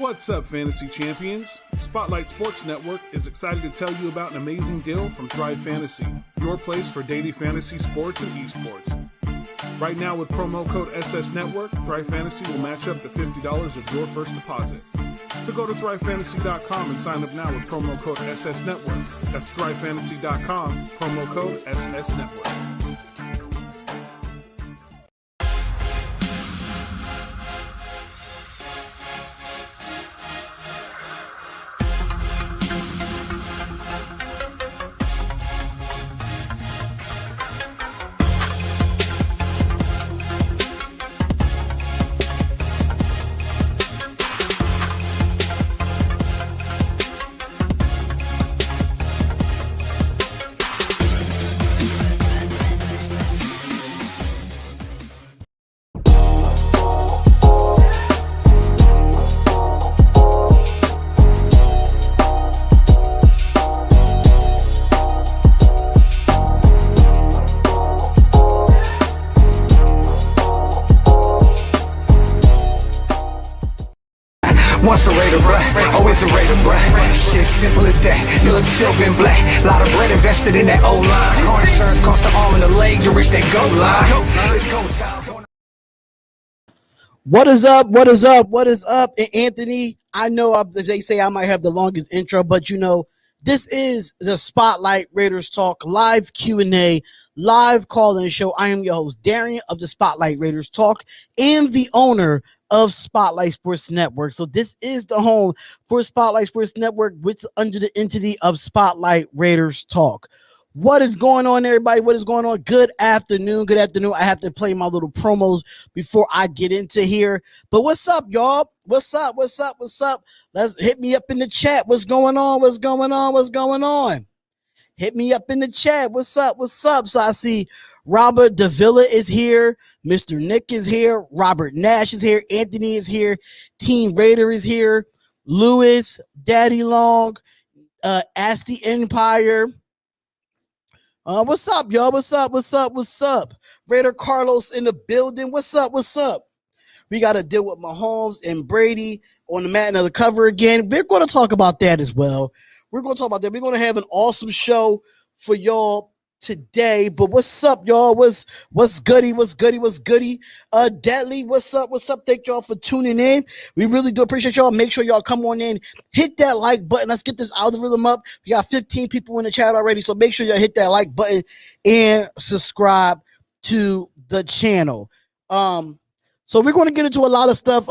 What's up, fantasy champions? Spotlight Sports Network is excited to tell you about an amazing deal from Thrive Fantasy, your place for daily fantasy sports and esports. Right now, with promo code SS Network, Thrive Fantasy will match up to $50 of your first deposit. So go to thrivefantasy.com and sign up now with promo code SS Network. That's thrivefantasy.com, promo code SS Network. Once a Raider, bruh, always a Raider, bruh. Shit simple as that. You look silver and black. Lot of bread invested in that O-line. Car insurance cost an arm and a leg to reach that goal line. It's go time. What is up? What is up? What is up? And Anthony, I know they say I might have the longest intro, but you know, this is the Spotlight Raiders Talk live Q&A, live call-in show. I am your host, Darian of the Spotlight Raiders Talk and the owner of Spotlight Sports Network. So this is the home for Spotlight Sports Network, which is under the entity of Spotlight Raiders Talk. What is going on, everybody? What is going on? Good afternoon. Good afternoon. I have to play my little promos before I get into here. But what's up, y'all? What's up? What's up? What's up? Let's hit me up in the chat. What's going on? What's going on? What's going on? Hit me up in the chat. What's up? What's up? So I see Robert Davila is here. Mr. Nick is here. Robert Nash is here. Anthony is here. Team Raider is here. Lewis, Daddy Long, Ask the Empire. What's up, y'all? What's up? What's up? What's up? Raider Carlos in the building. What's up? What's up? We got to deal with Mahomes and Brady on the mat and the cover again. We're going to talk about that as well. We're going to talk about that. We're going to have an awesome show for y'all today. But what's up, y'all? What's goody? What's goody? What's goody? Deadly, what's up? What's up? Thank y'all for tuning in. We really do appreciate y'all. Make sure y'all come on in, hit that like button. Let's get this algorithm up. We got 15 people in the chat already, so make sure y'all hit that like button and subscribe to the channel. So we're going to get into a lot of stuff.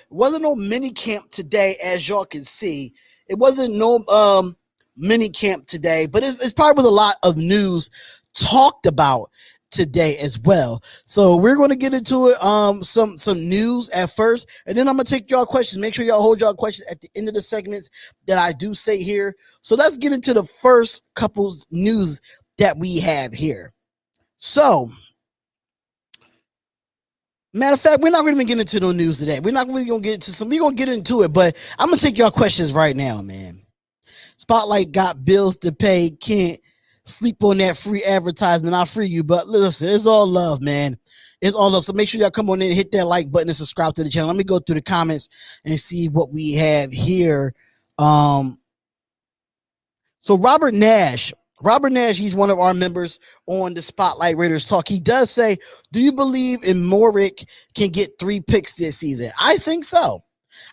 Wasn't no mini camp today, as y'all can see. It wasn't no mini camp today, but it's probably with a lot of news talked about today as well. So we're going to get into it, some news at first, and then I'm going to take y'all questions. Make sure y'all hold y'all questions at the end of the segments that I do say here. So let's get into the first couple news that we have here. So, matter of fact, we're not going to get into no news today. We're not really going to get into some. We're going to get into it, but I'm going to take y'all questions right now, man. Spotlight got bills to pay. Can't sleep on that free advertisement. I'll free you, but listen, it's all love, man. It's all love. So make sure y'all come on in and hit that like button and subscribe to the channel. Let me go through the comments and see what we have here. So Robert Nash, he's one of our members on the Spotlight Raiders Talk. He does say, do you believe in Morick can get 3 picks this season? I think so.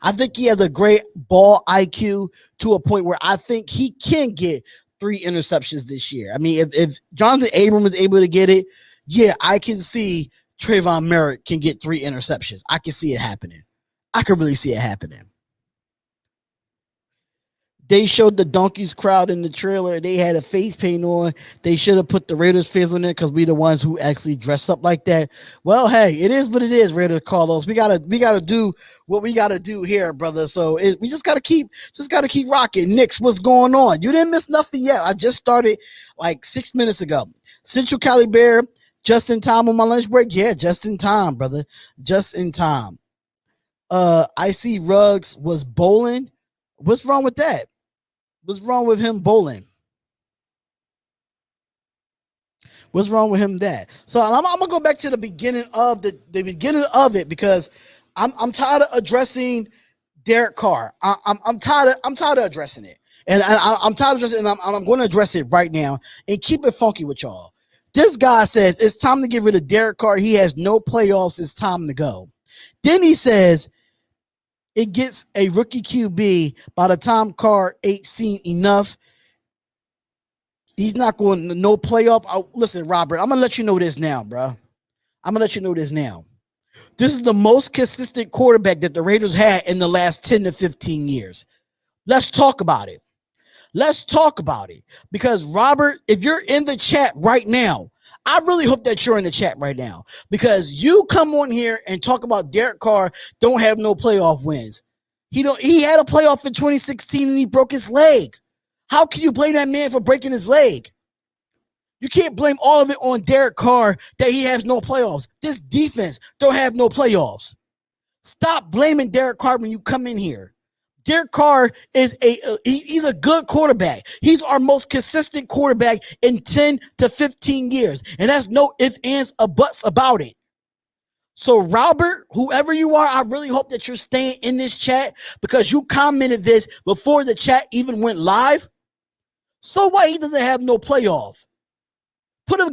I think he has a great ball IQ to a point where I think he can get 3 interceptions this year. I mean, if Jonathan Abram is able to get it, yeah, I can see Trayvon Merritt can get 3 interceptions. I can see it happening. I can really see it happening. They showed the Donkeys crowd in the trailer. They had a face paint on. They should have put the Raiders fans on there because we the ones who actually dress up like that. Well, hey, it is what it is, Raiders Carlos. We gotta do what we gotta do here, brother. So we just gotta keep rocking. Knicks, what's going on? You didn't miss nothing yet. I just started like 6 minutes ago. Central Cali Bear, just in time on my lunch break. Yeah, just in time, brother. Just in time. I see Ruggs was bowling. What's wrong with that? What's wrong with him bowling? What's wrong with him that? So I'm gonna go back to the beginning of the beginning of it because I'm tired of addressing Derek Carr. I'm tired of addressing it, and I'm tired of addressing it, and I'm going to address it right now and keep it funky with y'all. This guy says it's time to get rid of Derek Carr. He has no playoffs. It's time to go. Then he says it gets a rookie QB by the time Carr ain't seen enough. He's not going to no playoff. Listen, Robert, I'm going to let you know this now, bro. I'm going to let you know this now. This is the most consistent quarterback that the Raiders had in the last 10 to 15 years. Let's talk about it. Let's talk about it. Because, Robert, if you're in the chat right now, I really hope that you're in the chat right now. Because you come on here and talk about Derek Carr don't have no playoff wins. He had a playoff in 2016 and he broke his leg. How can you blame that man for breaking his leg? You can't blame all of it on Derek Carr that he has no playoffs. This defense don't have no playoffs. Stop blaming Derek Carr when you come in here. Derek Carr is he's a good quarterback. He's our most consistent quarterback in 10 to 15 years. And that's no ifs, ands, or buts about it. So, Robert, whoever you are, I really hope that you're staying in this chat because you commented this before the chat even went live. So what? He doesn't have no playoff.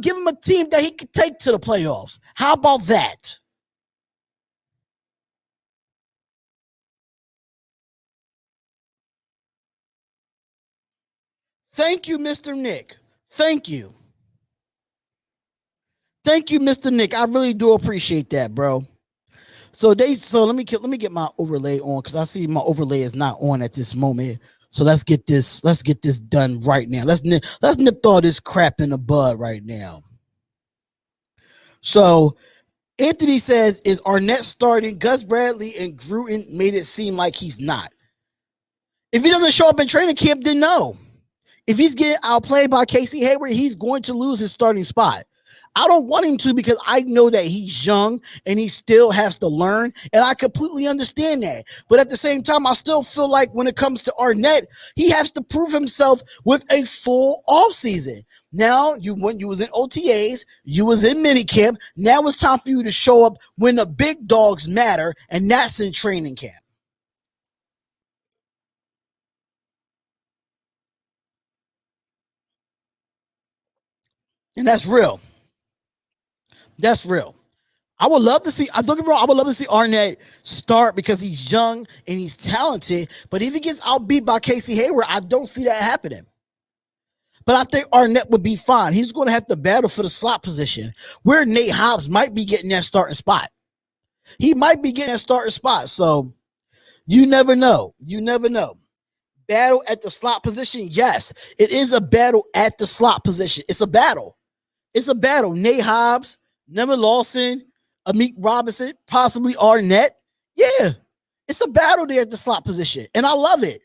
Give him a team that he could take to the playoffs. How about that? Thank you, Mr. Nick. Thank you. Thank you, Mr. Nick. I really do appreciate that, bro. So let me get my overlay on because I see my overlay is not on at this moment. So let's get this done right now. Let's nip all this crap in the bud right now. So Anthony says, is Arnett starting? Gus Bradley and Gruden made it seem like he's not. If he doesn't show up in training camp, then no. If he's getting outplayed by Casey Hayward, he's going to lose his starting spot. I don't want him to because I know that he's young and he still has to learn, and I completely understand that. But at the same time, I still feel like when it comes to Arnett, he has to prove himself with a full offseason. Now, when you was in OTAs, you was in minicamp. Now it's time for you to show up when the big dogs matter, and that's in training camp. And that's real. That's real. I would love to see, don't get me wrong, I would love to see Arnett start because he's young and he's talented. But if he gets outbeat by Casey Hayward, I don't see that happening. But I think Arnett would be fine. He's going to have to battle for the slot position where Nate Hobbs might be getting that starting spot. He might be getting that starting spot. So you never know. You never know. Battle at the slot position. Yes, it is a battle at the slot position. It's a battle. It's a battle. Nate Hobbs, Nevin Lawson, Amik Robinson, possibly Arnett. Yeah, it's a battle there at the slot position. And I love it.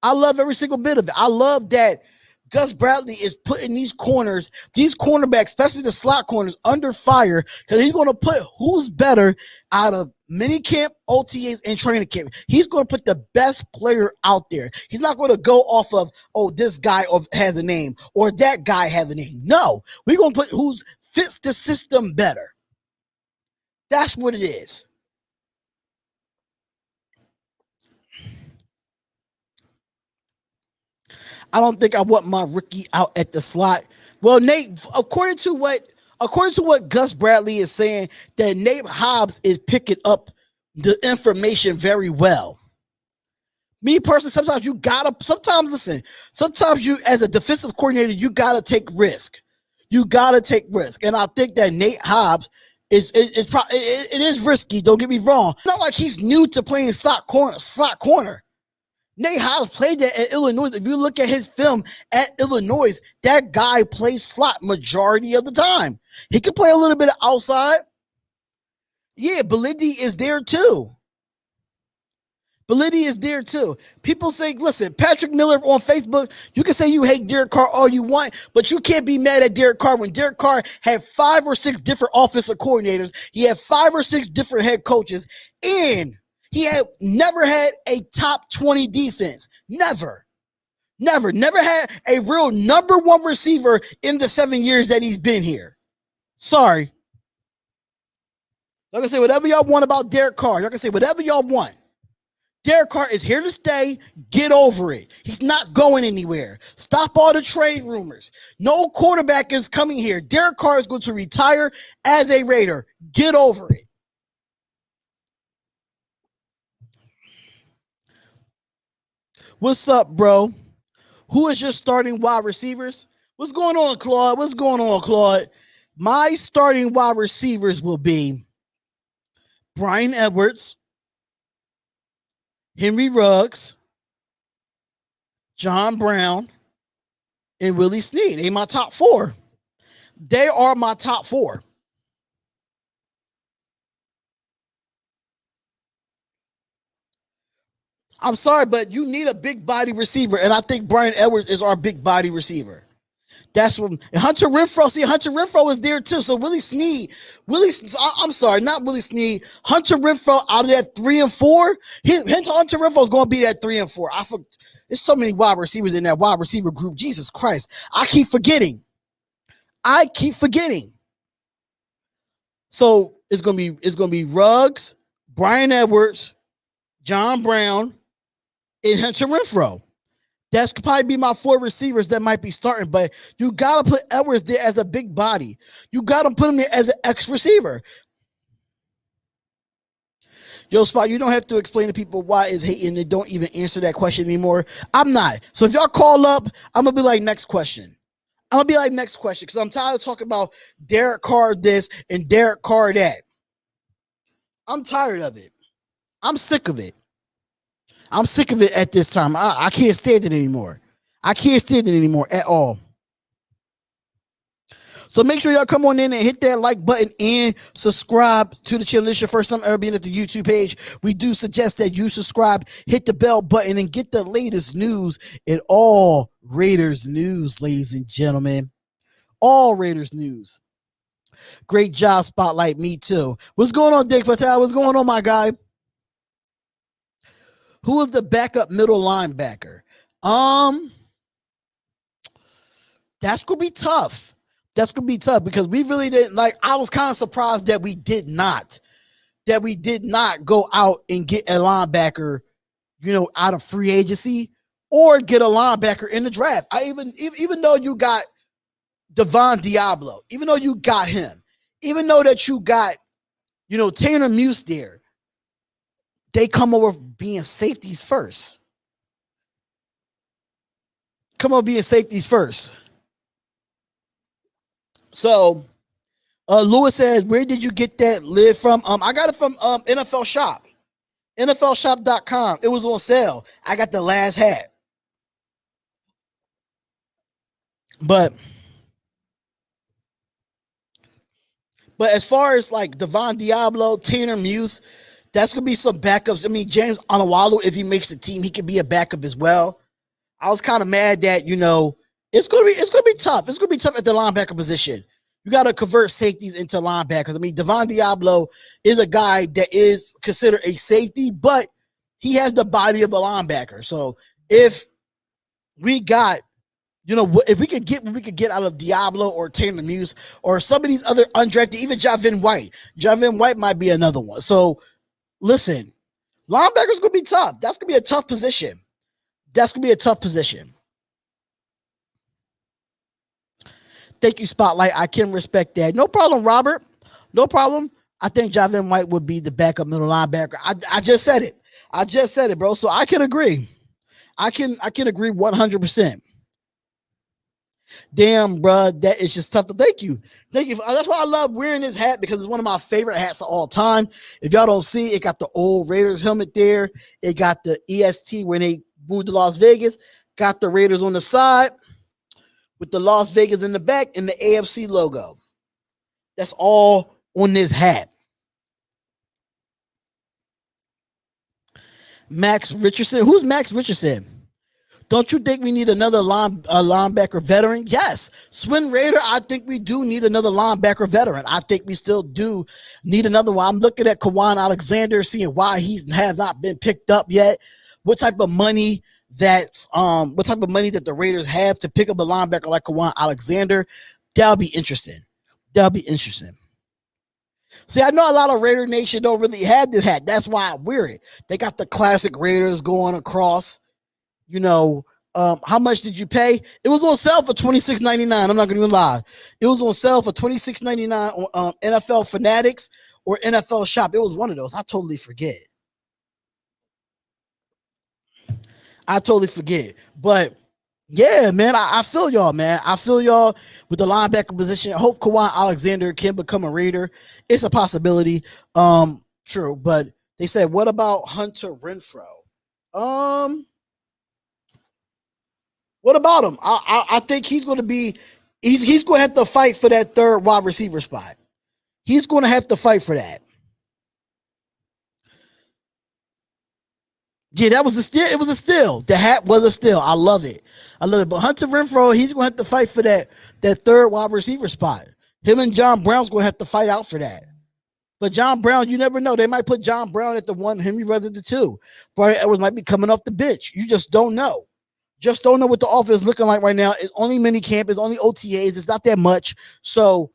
I love every single bit of it. I love that Gus Bradley is putting these corners, these cornerbacks, especially the slot corners, under fire because he's going to put who's better out of minicamp, OTAs, and training camp. He's going to put the best player out there. He's not going to go off of, oh, this guy has a name or that guy has a name. No, we're going to put who fits the system better. That's what it is. I don't think I want my rookie out at the slot. Well, Nate, according to what Gus Bradley is saying, that Nate Hobbs is picking up the information very well. Me personally, sometimes you as a defensive coordinator, you gotta take risk. You gotta take risk, and I think that Nate Hobbs it is risky. Don't get me wrong. It's not like he's new to playing slot corner. Nate Hobbs played that at Illinois. If you look at his film at Illinois, that guy plays slot majority of the time. He can play a little bit of outside. Yeah, Belidi is there too. Belidi is there too. People say, listen, Patrick Miller on Facebook, you can say you hate Derek Carr all you want, but you can't be mad at Derek Carr when Derek Carr had 5 or 6 different offensive coordinators. He had 5 or 6 different head coaches, and he had never had a top 20 defense. Never had a real number 1 receiver in the 7 years that he's been here. Sorry. Y'all can say whatever y'all want about Derek Carr. Y'all can say whatever y'all want. Derek Carr is here to stay. Get over it. He's not going anywhere. Stop all the trade rumors. No quarterback is coming here. Derek Carr is going to retire as a Raider. Get over it. What's up, bro? Who is your starting wide receivers? What's going on, Claude? What's going on, Claude? My starting wide receivers will be Bryan Edwards, Henry Ruggs, John Brown, and Willie Snead. They my top four. They are my top four. I'm sorry, but you need a big body receiver, and I think Bryan Edwards is our big body receiver. That's what Hunter Renfrow. See, Hunter Renfrow is there too. So Willie Snead, I'm sorry, not Willie Snead. Hunter Renfrow out of that 3 and 4. Hunter Renfrow is going to be that 3 and 4. There's so many wide receivers in that wide receiver group. Jesus Christ, I keep forgetting. So it's gonna be Ruggs, Bryan Edwards, John Brown, and Hunter Renfrow. That's could probably be my 4 receivers that might be starting, but you got to put Edwards there as a big body. You got to put him there as an X receiver. Yo, Spot, you don't have to explain to people why is hating. They don't even answer that question anymore. I'm not. So if y'all call up, I'm going to be like, next question. Because I'm tired of talking about Derek Carr this and Derek Carr that. I'm tired of it. I'm sick of it. At this time. I can't stand it anymore. At all. So make sure y'all come on in and hit that like button and subscribe to the channel. This is your first time ever being at the YouTube page. We do suggest that you subscribe, hit the bell button, and get the latest news in all Raiders news, ladies and gentlemen. All Raiders news. Great job, Spotlight. Me too. What's going on, Dick Fatal? What's going on, my guy? Who is the backup middle linebacker? That's gonna be tough. Because we really didn't I was kind of surprised that we did not go out and get a linebacker, out of free agency or get a linebacker in the draft. Even though you got Devon Diablo, even though you got him, even though that you got, Tanner Muse there, they come over being safeties first. So, Lewis says, where did you get that lid from? I got it from NFL Shop. NFLshop.com. It was on sale. I got the last hat. But as far as Devon Diablo, Tanner Muse, that's gonna be some backups. I mean, James Onwualu, if he makes the team, he could be a backup as well. I was kind of mad that it's gonna be tough. It's gonna be tough at the linebacker position. You got to convert safeties into linebackers. I mean, Devon Diablo is a guy that is considered a safety, but he has the body of a linebacker. So if we got, if we could get what we could get out of Diablo or Tanner Muse or some of these other undrafted, even Javin White might be another one. So listen, linebacker's gonna be tough. That's gonna be a tough position. Thank you, Spotlight. I can respect that. No problem, Robert. No problem. I think Javin White would be the backup middle linebacker. I just said it. Bro. So I can agree. I can agree 100%. Damn, bro, that is just tough. Thank you. That's why I love wearing this hat, because it's one of my favorite hats of all time. If y'all don't see, it got the old Raiders helmet there. It got the EST when they moved to Las Vegas. Got the Raiders on the side with the Las Vegas in the back and the AFC logo. That's all on this hat. Max Richardson. Who's Max Richardson? Don't you think we need another linebacker veteran? Yes. Swin Raider, I think we do need another linebacker veteran. I think we still do need another one. I'm looking at Kawan Alexander, seeing why he has not been picked up yet. What type of money that the Raiders have to pick up a linebacker like Kawan Alexander? That'll be interesting. See, I know a lot of Raider Nation don't really have the hat. That's why I wear it. They got the classic Raiders going across. You know, how much did you pay? It was on sale for $26.99. I'm not going to even lie. It was on sale for $26.99 on NFL Fanatics or NFL Shop. It was one of those. I totally forget. But yeah, man, I feel y'all, man. I feel y'all with the linebacker position. I hope Kawhi Alexander can become a Raider. It's a possibility. True, but they said, what about Hunter Renfrow? What about him? I think he's going to be. He's going to have to fight for that third wide receiver spot. He's going to have to fight for that. Yeah, that was a steal. It was a steal. The hat was a steal. I love it. But Hunter Renfrow, he's going to have to fight for that third wide receiver spot. Him and John Brown's going to have to fight out for that. But John Brown, you never know. They might put John Brown at the 1, Henry Ruggs at the 2. Brian Edwards might be coming off the bench. You just don't know. Just don't know what the offense is looking like right now. It's only mini camp. It's only OTAs. It's not that much. So,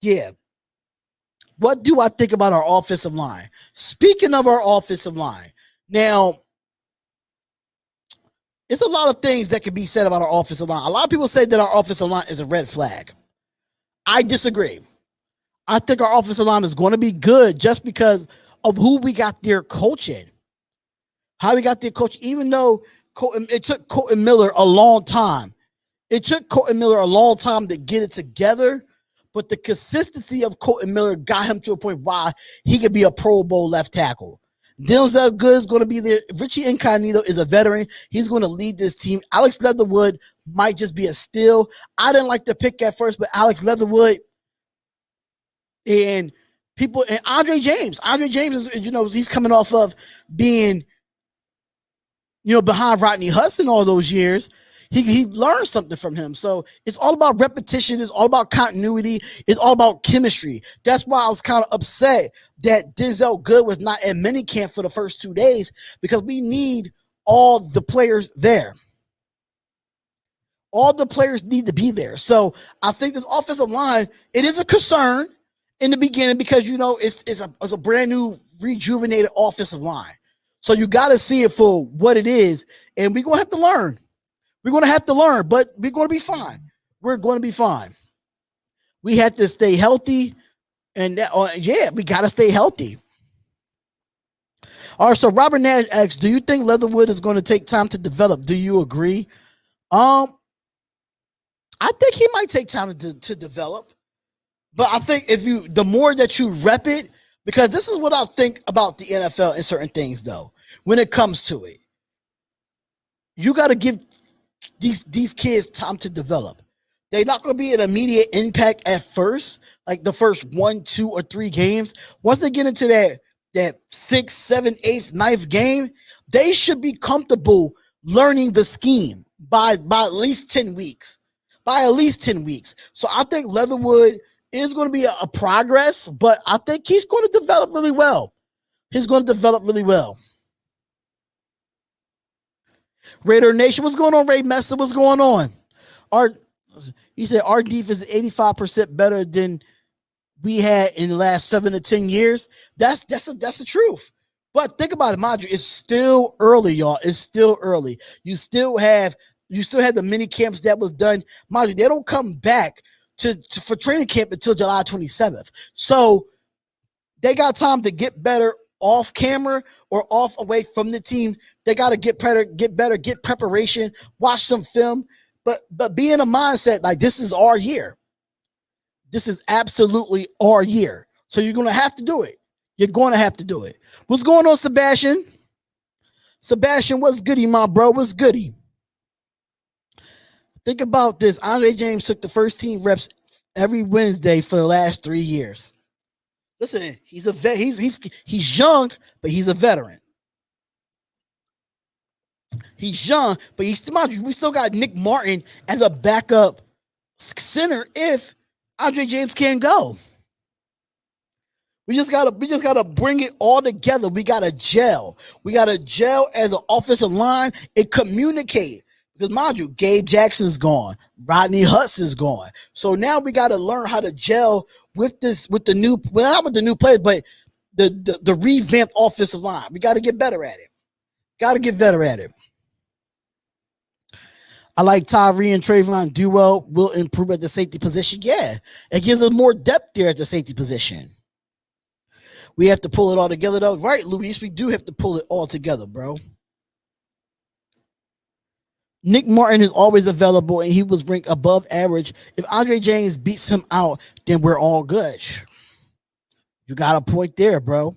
yeah. What do I think about our offensive line? Speaking of our offensive line, now, it's a lot of things that can be said about our offensive line. A lot of people say that our offensive line is a red flag. I disagree. I think our offensive line is going to be good just because of who we got there coaching. How we got there coaching, even though it took Colton Miller a long time. It took Colton Miller a long time to get it together, but the consistency of Colton Miller got him to a point why he could be a Pro Bowl left tackle. Denzel Good is going to be there. Richie Incognito is a veteran. He's going to lead this team. Alex Leatherwood might just be a steal. I didn't like the pick at first, but Alex Leatherwood and people and Andre James. Andre James is, he's coming off of being, behind Rodney Hudson all those years. He learned something from him. So it's all about repetition. It's all about continuity. It's all about chemistry. That's why I was kind of upset that Denzel Good was not at minicamp for the first 2 days, because we need all the players there. All the players need to be there. So I think this offensive line, it is a concern in the beginning because, it's a brand new rejuvenated offensive line. So you got to see it for what it is. And we're going to have to learn. We're going to have to learn, but we're going to be fine. We're going to be fine. We have to stay healthy. And we got to stay healthy. All right, so Robert Nash asks, do you think Leatherwood is going to take time to develop? Do you agree? I think he might take time to develop. But I think the more that you rep it, because this is what I think about the NFL and certain things, though, when it comes to it. You got to give these kids time to develop. They're not going to be an immediate impact at first, like the first 1, 2, or 3 games. Once they get into that 6th, 7th, 8th, 9th game, they should be comfortable learning the scheme by at least 10 weeks. So I think Leatherwood is going to be a progress, but I think he's going to develop really well. Raider Nation, what's going on, Ray Messer? What's going on? He said our defense is 85% better than we had in the last 7 to 10 years. That's the truth. But think about it, mind you, it's still early, y'all. It's still early. You still have the mini camps that was done. Mind you, they don't come back for training camp until July 27th. So they got time to get better off camera or off away from the team. They got to get better, get preparation, watch some film, but be in a mindset like this is our year. This is absolutely our year. So you're going to have to do it. What's going on, Sebastian? Sebastian, what's goody, my bro? What's goody? Think about this. Andre James took the first team reps every Wednesday for the last 3 years. Listen, he's a vet. He's young, but he's a veteran. He's young, but we still got Nick Martin as a backup center if Andre James can't go. We just gotta bring it all together. We gotta gel. We gotta gel as an offensive line and communicate. Because mind you, Gabe Jackson's gone, Rodney Hudson's gone. So now we got to learn how to gel with the new, well, not with the new players, but the revamped offensive line. We got to get better at it. I like Tyree and Trayvon duo will improve at the safety position. Yeah, it gives us more depth there at the safety position. We have to pull it all together, though. Right, Luis? We do have to pull it all together, bro. Nick Martin is always available, and he was ranked above average. If Andre James beats him out, then we're all good. You got a point there, bro.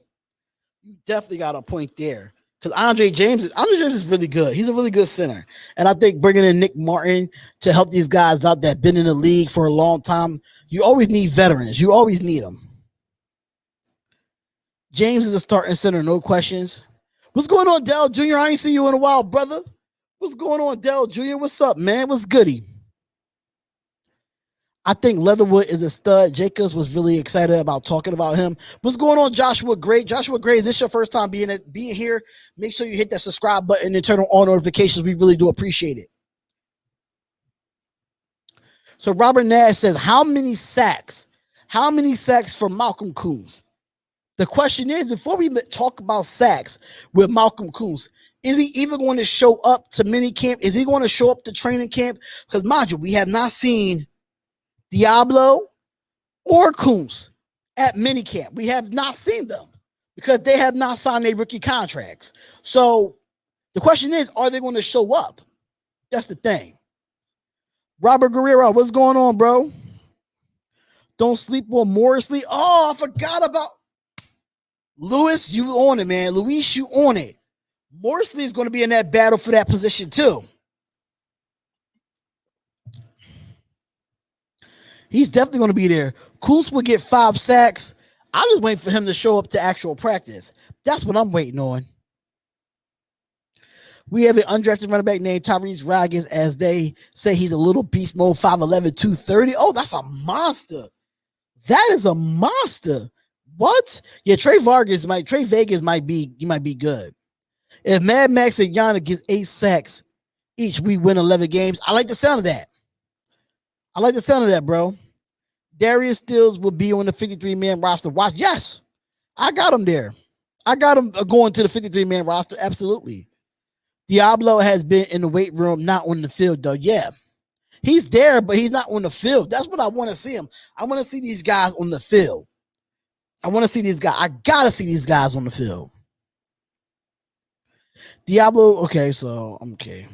You definitely got a point there. Because Andre James is really good. He's a really good center. And I think bringing in Nick Martin to help these guys out that have been in the league for a long time, you always need veterans. You always need them. James is a starting center, no questions. What's going on, Dell Jr.? I ain't seen you in a while, brother. What's going on, Dell Jr.? What's up, man? What's goody? I think Leatherwood is a stud. Jacobs was really excited about talking about him. What's going on, Joshua Gray? Joshua Gray, this is your first time being here. Make sure you hit that subscribe button and turn on all notifications. We really do appreciate it. So Robert Nash says, how many sacks? How many sacks for Malcolm Koonce? The question is, before we talk about sacks with Malcolm Koonce, is he even going to show up to minicamp? Is he going to show up to training camp? Because mind you, we have not seen Diablo or Koonce at minicamp. We have not seen them because they have not signed their rookie contracts. So the question is, are they going to show up? That's the thing. Robert Guerrero, what's going on, bro? Don't sleep on Morrisley. Oh, I forgot about Lewis. You on it, man. Luis, you on it. Morrisley is going to be in that battle for that position too. He's definitely going to be there. Koonce will get 5 sacks. I'm just waiting for him to show up to actual practice. That's what I'm waiting on. We have an undrafted running back named Tyrese Raggins, as they say he's a little beast mode, 5'11", 230. Oh, that's a monster. That is a monster. What? Yeah, Trey Vegas might be good. If Mad Max and Yana gets 8 sacks each, we win 11 games. I like the sound of that. Bro. Darius Stills will be on the 53-man roster. Watch. Yes, I got him there. I got him going to the 53-man roster. Absolutely. Diablo has been in the weight room, not on the field, though. Yeah, he's there, but he's not on the field. That's what I want to see him. I want to see these guys on the field. I got to see these guys on the field. Diablo, okay, so okay.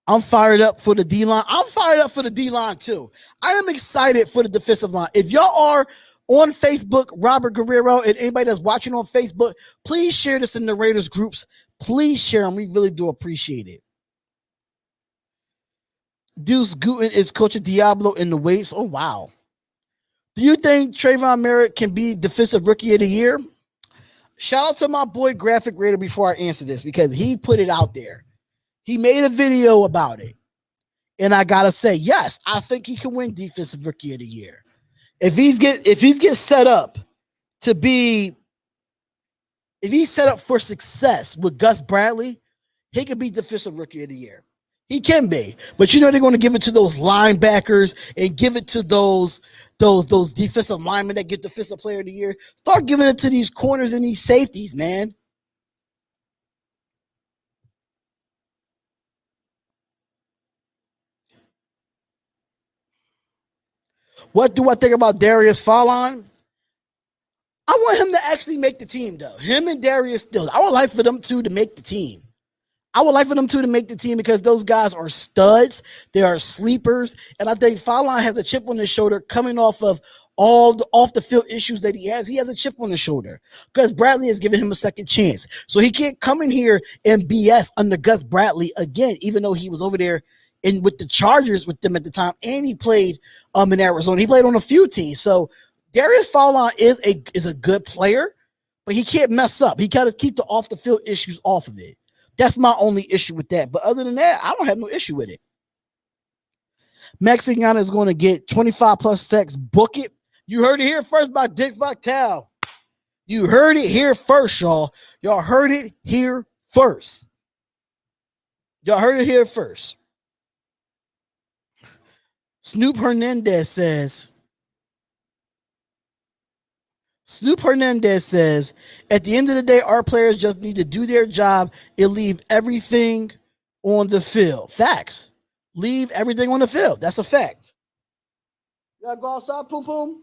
I'm fired up for the D-line. I'm fired up for the D-line too. I am excited for the defensive line. If y'all are on Facebook, Robert Guerrero, and anybody that's watching on Facebook, please share this in the Raiders groups. Please share them. We really do appreciate it. Deuce Gooten is coaching Diablo in the weights. Oh, wow. Do you think Trayvon Merritt can be Defensive Rookie of the Year? Shout out to my boy Graphk Raider before I answer this, because he put it out there. He made a video about it. And I gotta say, yes, I think he can win Defensive Rookie of the Year. If he's set up to be, if he's set up for success with Gus Bradley, he could be Defensive Rookie of the Year. He can be, but you know they're going to give it to those linebackers and give it to those defensive linemen that get Defensive Player of the Year. Start giving it to these corners and these safeties, man. What do I think about Darius Fallon? I want him to actually make the team, though. Him and Darius Stills. I would like for them two to make the team. Because those guys are studs. They are sleepers. And I think Fallon has a chip on his shoulder coming off of all the off-the-field issues that he has. He has a chip on his shoulder because Bradley has given him a second chance. So he can't come in here and BS under Gus Bradley again, even though he was over there with the Chargers with them at the time, and he played in Arizona. He played on a few teams. So Darius Fallon is a good player, but he can't mess up. He got to keep the off-the-field issues off of it. That's my only issue with that. But other than that, I don't have no issue with it. Mexican is going to get 25+ sacks. Book it. You heard it here first by Dick Vitale. You heard it here first, y'all. Y'all heard it here first. Snoop Hernandez says, at the end of the day, our players just need to do their job and leave everything on the field. Facts. Leave everything on the field. That's a fact. You gotta go outside, Poom Poom?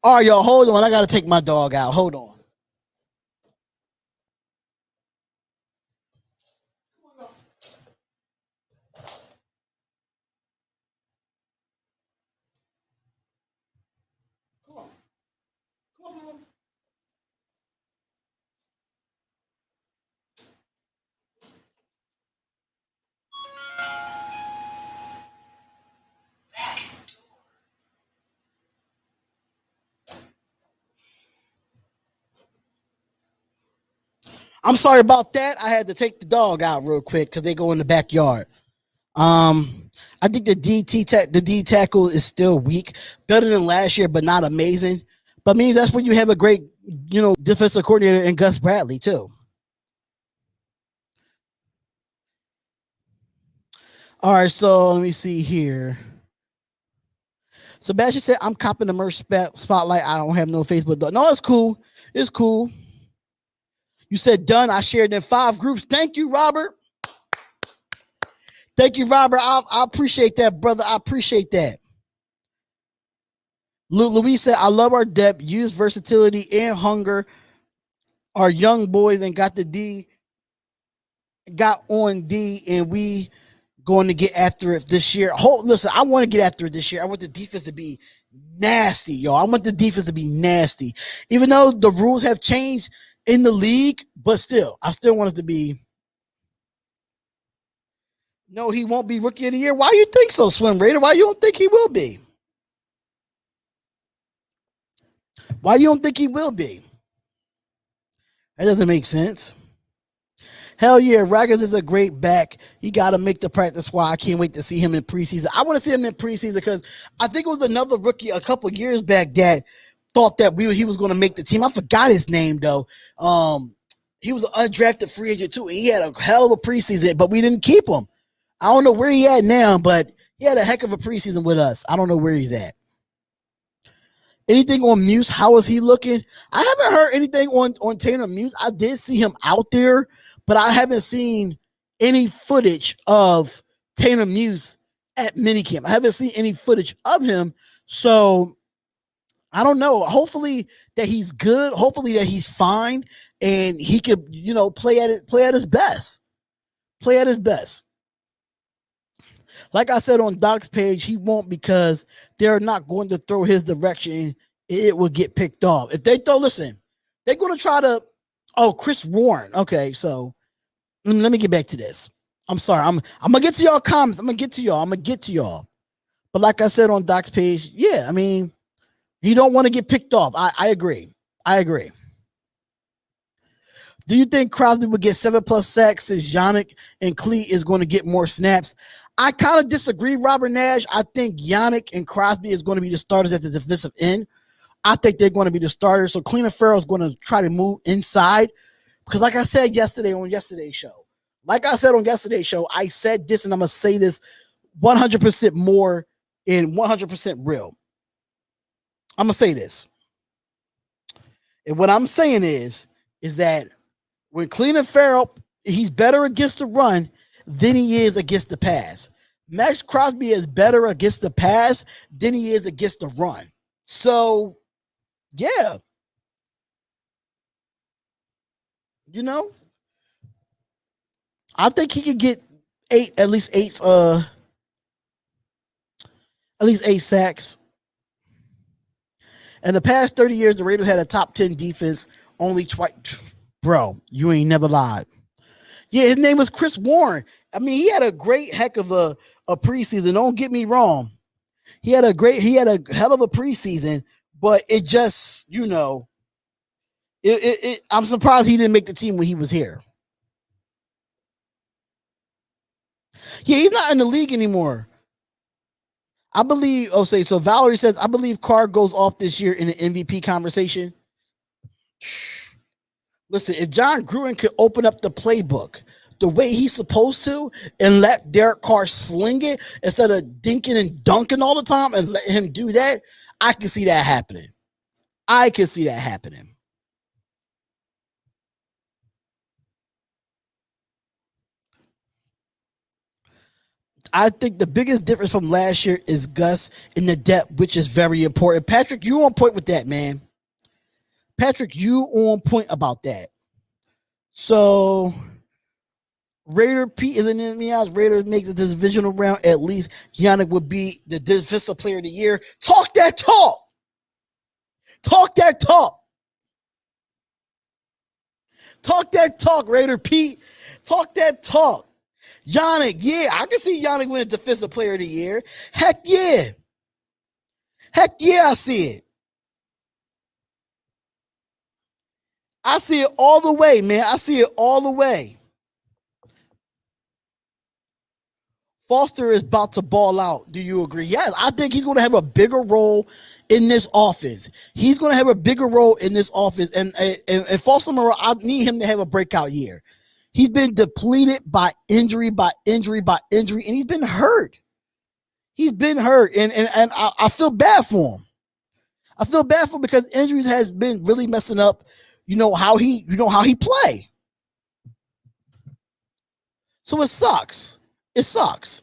All right, y'all, hold on. I gotta take my dog out. Hold on. I'm sorry about that. I had to take the dog out real quick because they go in the backyard. I think the D tackle is still weak, better than last year, but not amazing. But means that's when you have a great, defensive coordinator in Gus Bradley too. All right, so let me see here. Sebastian said, "I'm copping the merch spotlight. I don't have no Facebook. No, it's cool. It's cool." You said done. I shared in 5 groups. Thank you, Robert. Thank you, Robert. I appreciate that, brother. I appreciate that. Louis said, "I love our depth, use versatility and hunger. Our young boys and got on D, and we going to get after it this year." Listen, I want to get after it this year. I want the defense to be nasty, yo. I want the defense to be nasty. Even though the rules have changed in the league, but still, I still want it to be. No, he won't be rookie of the year. Why you think so, Swim Raider? Why you don't think he will be? Why you don't think he will be? That doesn't make sense. Hell yeah, Raggers is a great back. He got to make the practice squad. I can't wait to see him in preseason. I want to see him in preseason because I think it was another rookie a couple years back that thought that he was going to make the team. I forgot his name, though. He was an undrafted free agent, too. And he had a hell of a preseason, but we didn't keep him. I don't know where he at now, but he had a heck of a preseason with us. I don't know where he's at. Anything on Muse? How is he looking? I haven't heard anything on Tanner Muse. I did see him out there, but I haven't seen any footage of Tanner Muse at minicamp. I haven't seen any footage of him. So I don't know. Hopefully that he's good. Hopefully that he's fine and he could, play at his best. Play at his best. Like I said on Doc's page, he won't because they're not going to throw his direction. It will get picked off. If they throw, listen, they're going to try to. Oh, Chris Warren. Okay, so let me get back to this. I'm sorry. I'm gonna get to y'all comments. I'm gonna get to y'all. But like I said on Doc's page, yeah, I mean, you don't want to get picked off. I agree. Do you think Crosby would get 7+ sacks since Yannick and Clee is going to get more snaps? I kind of disagree, Robert Nash. I think Yannick and Crosby is going to be the starters at the defensive end. I think they're going to be the starters. So Clean and Farrell is going to try to move inside. Because like I said yesterday on yesterday's show, I said this and I'm going to say this 100% more and 100% real. I'm going to say this. And what I'm saying is that when Clean and Farrell, he's better against the run than he is against the pass. Max Crosby is better against the pass than he is against the run. So, yeah. I think he could get at least eight sacks. In the past 30 years, the Raiders had a top 10 defense only twice. Bro, you ain't never lied. Yeah, his name was Chris Warren. I mean, he had a great heck of a preseason. Don't get me wrong. He had a hell of a preseason, but it just, I'm surprised he didn't make the team when he was here. Yeah, he's not in the league anymore. I believe, so Valerie says, I believe Carr goes off this year in the MVP conversation. Listen, if John Gruden could open up the playbook the way he's supposed to and let Derek Carr sling it instead of dinking and dunking all the time and let him do that, I can see that happening. I can see that happening. I think the biggest difference from last year is Gus in the depth, which is very important. Patrick, you on point with that, man. Patrick, you on point about that. So Raider Pete is in the eyes. Raiders makes it this divisional round. At least Yannick would be the defensive player of the year. Talk that talk. Talk that talk. Talk that talk, Raider Pete. Talk that talk. Yannick, yeah, I can see Yannick winning defensive player of the year. Heck yeah. Heck yeah, I see it. I see it all the way, man. I see it all the way. Foster is about to ball out. Do you agree? Yes, I think he's going to have a bigger role in this offense. He's going to have a bigger role in this offense. And Foster Moreau, I need him to have a breakout year. He's been depleted by injury, and he's been hurt. He's been hurt, and I feel bad for him. I feel bad for him because injuries has been really messing up, how he play. So it sucks. It sucks.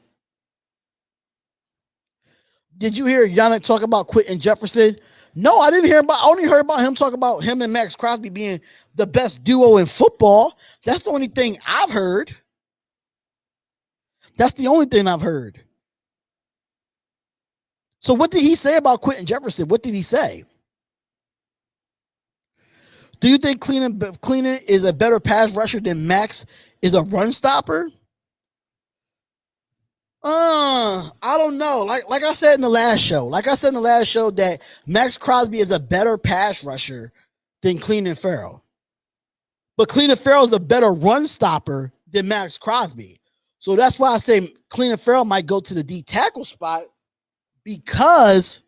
Did you hear Yannick talk about Quentin Jefferson? No, I didn't hear about. I only heard about him talk about him and Max Crosby being the best duo in football. That's the only thing I've heard. That's the only thing I've heard. So what did he say about Quentin Jefferson? What did he say? Do you think Cleanan is a better pass rusher than Max is a run stopper? I don't know. Like I said in the last show, that Max Crosby is a better pass rusher than Cleanan Farrell. But Cleanan Farrell is a better run stopper than Max Crosby. So that's why I say Cleanan Farrell might go to the D tackle spot because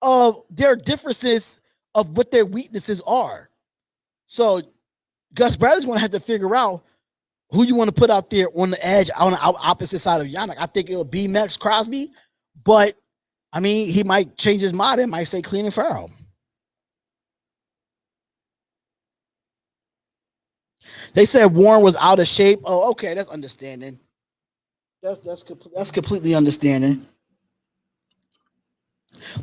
of their differences of what their weaknesses are. So Gus Bradley's going to have to figure out who you want to put out there on the edge, on the opposite side of Yannick. I think it'll be Max Crosby, but I mean, he might change his mind and might say Cleanan Farrell. They said Warren was out of shape. Oh, okay, that's understanding. That's completely understanding.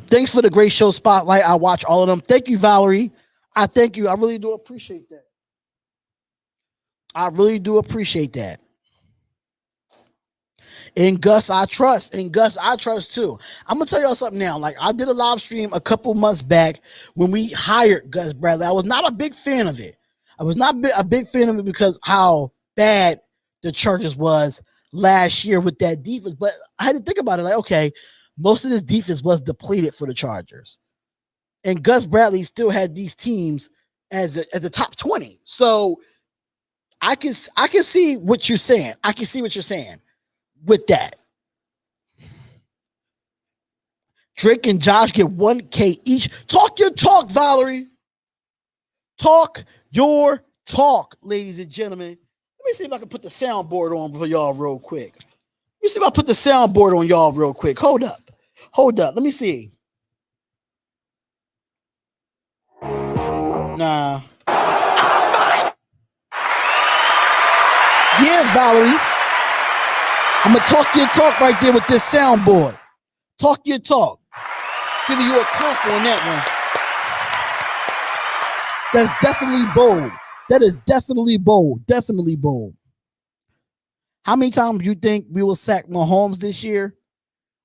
Thanks for the great show spotlight. I watch all of them. Thank you, Valerie. I thank you. I really do appreciate that. I really do appreciate that. And Gus, I trust. And Gus, I trust too. I'm going to tell y'all something now. Like, I did a live stream a couple months back when we hired Gus Bradley. I was not a big fan of it. I was not a big fan of it because how bad the Chargers was last year with that defense. But I had to think about it. Like, okay, most of this defense was depleted for the Chargers. And Gus Bradley still had these teams as a top 20. So I can see what you're saying. I can see what you're saying with that. Drake and Josh get $1K each. Talk your talk, Valerie. Talk your talk, ladies and gentlemen. Let me see if I can put the soundboard on for y'all real quick. Let me see if I put the soundboard on y'all real quick. Hold up. Let me see. Nah. Yeah, Valerie. I'm going to talk your talk right there with this soundboard. Talk your talk. Giving you a clap on that one. That's definitely bold. That is definitely bold. Definitely bold. How many times do you think we will sack Mahomes this year?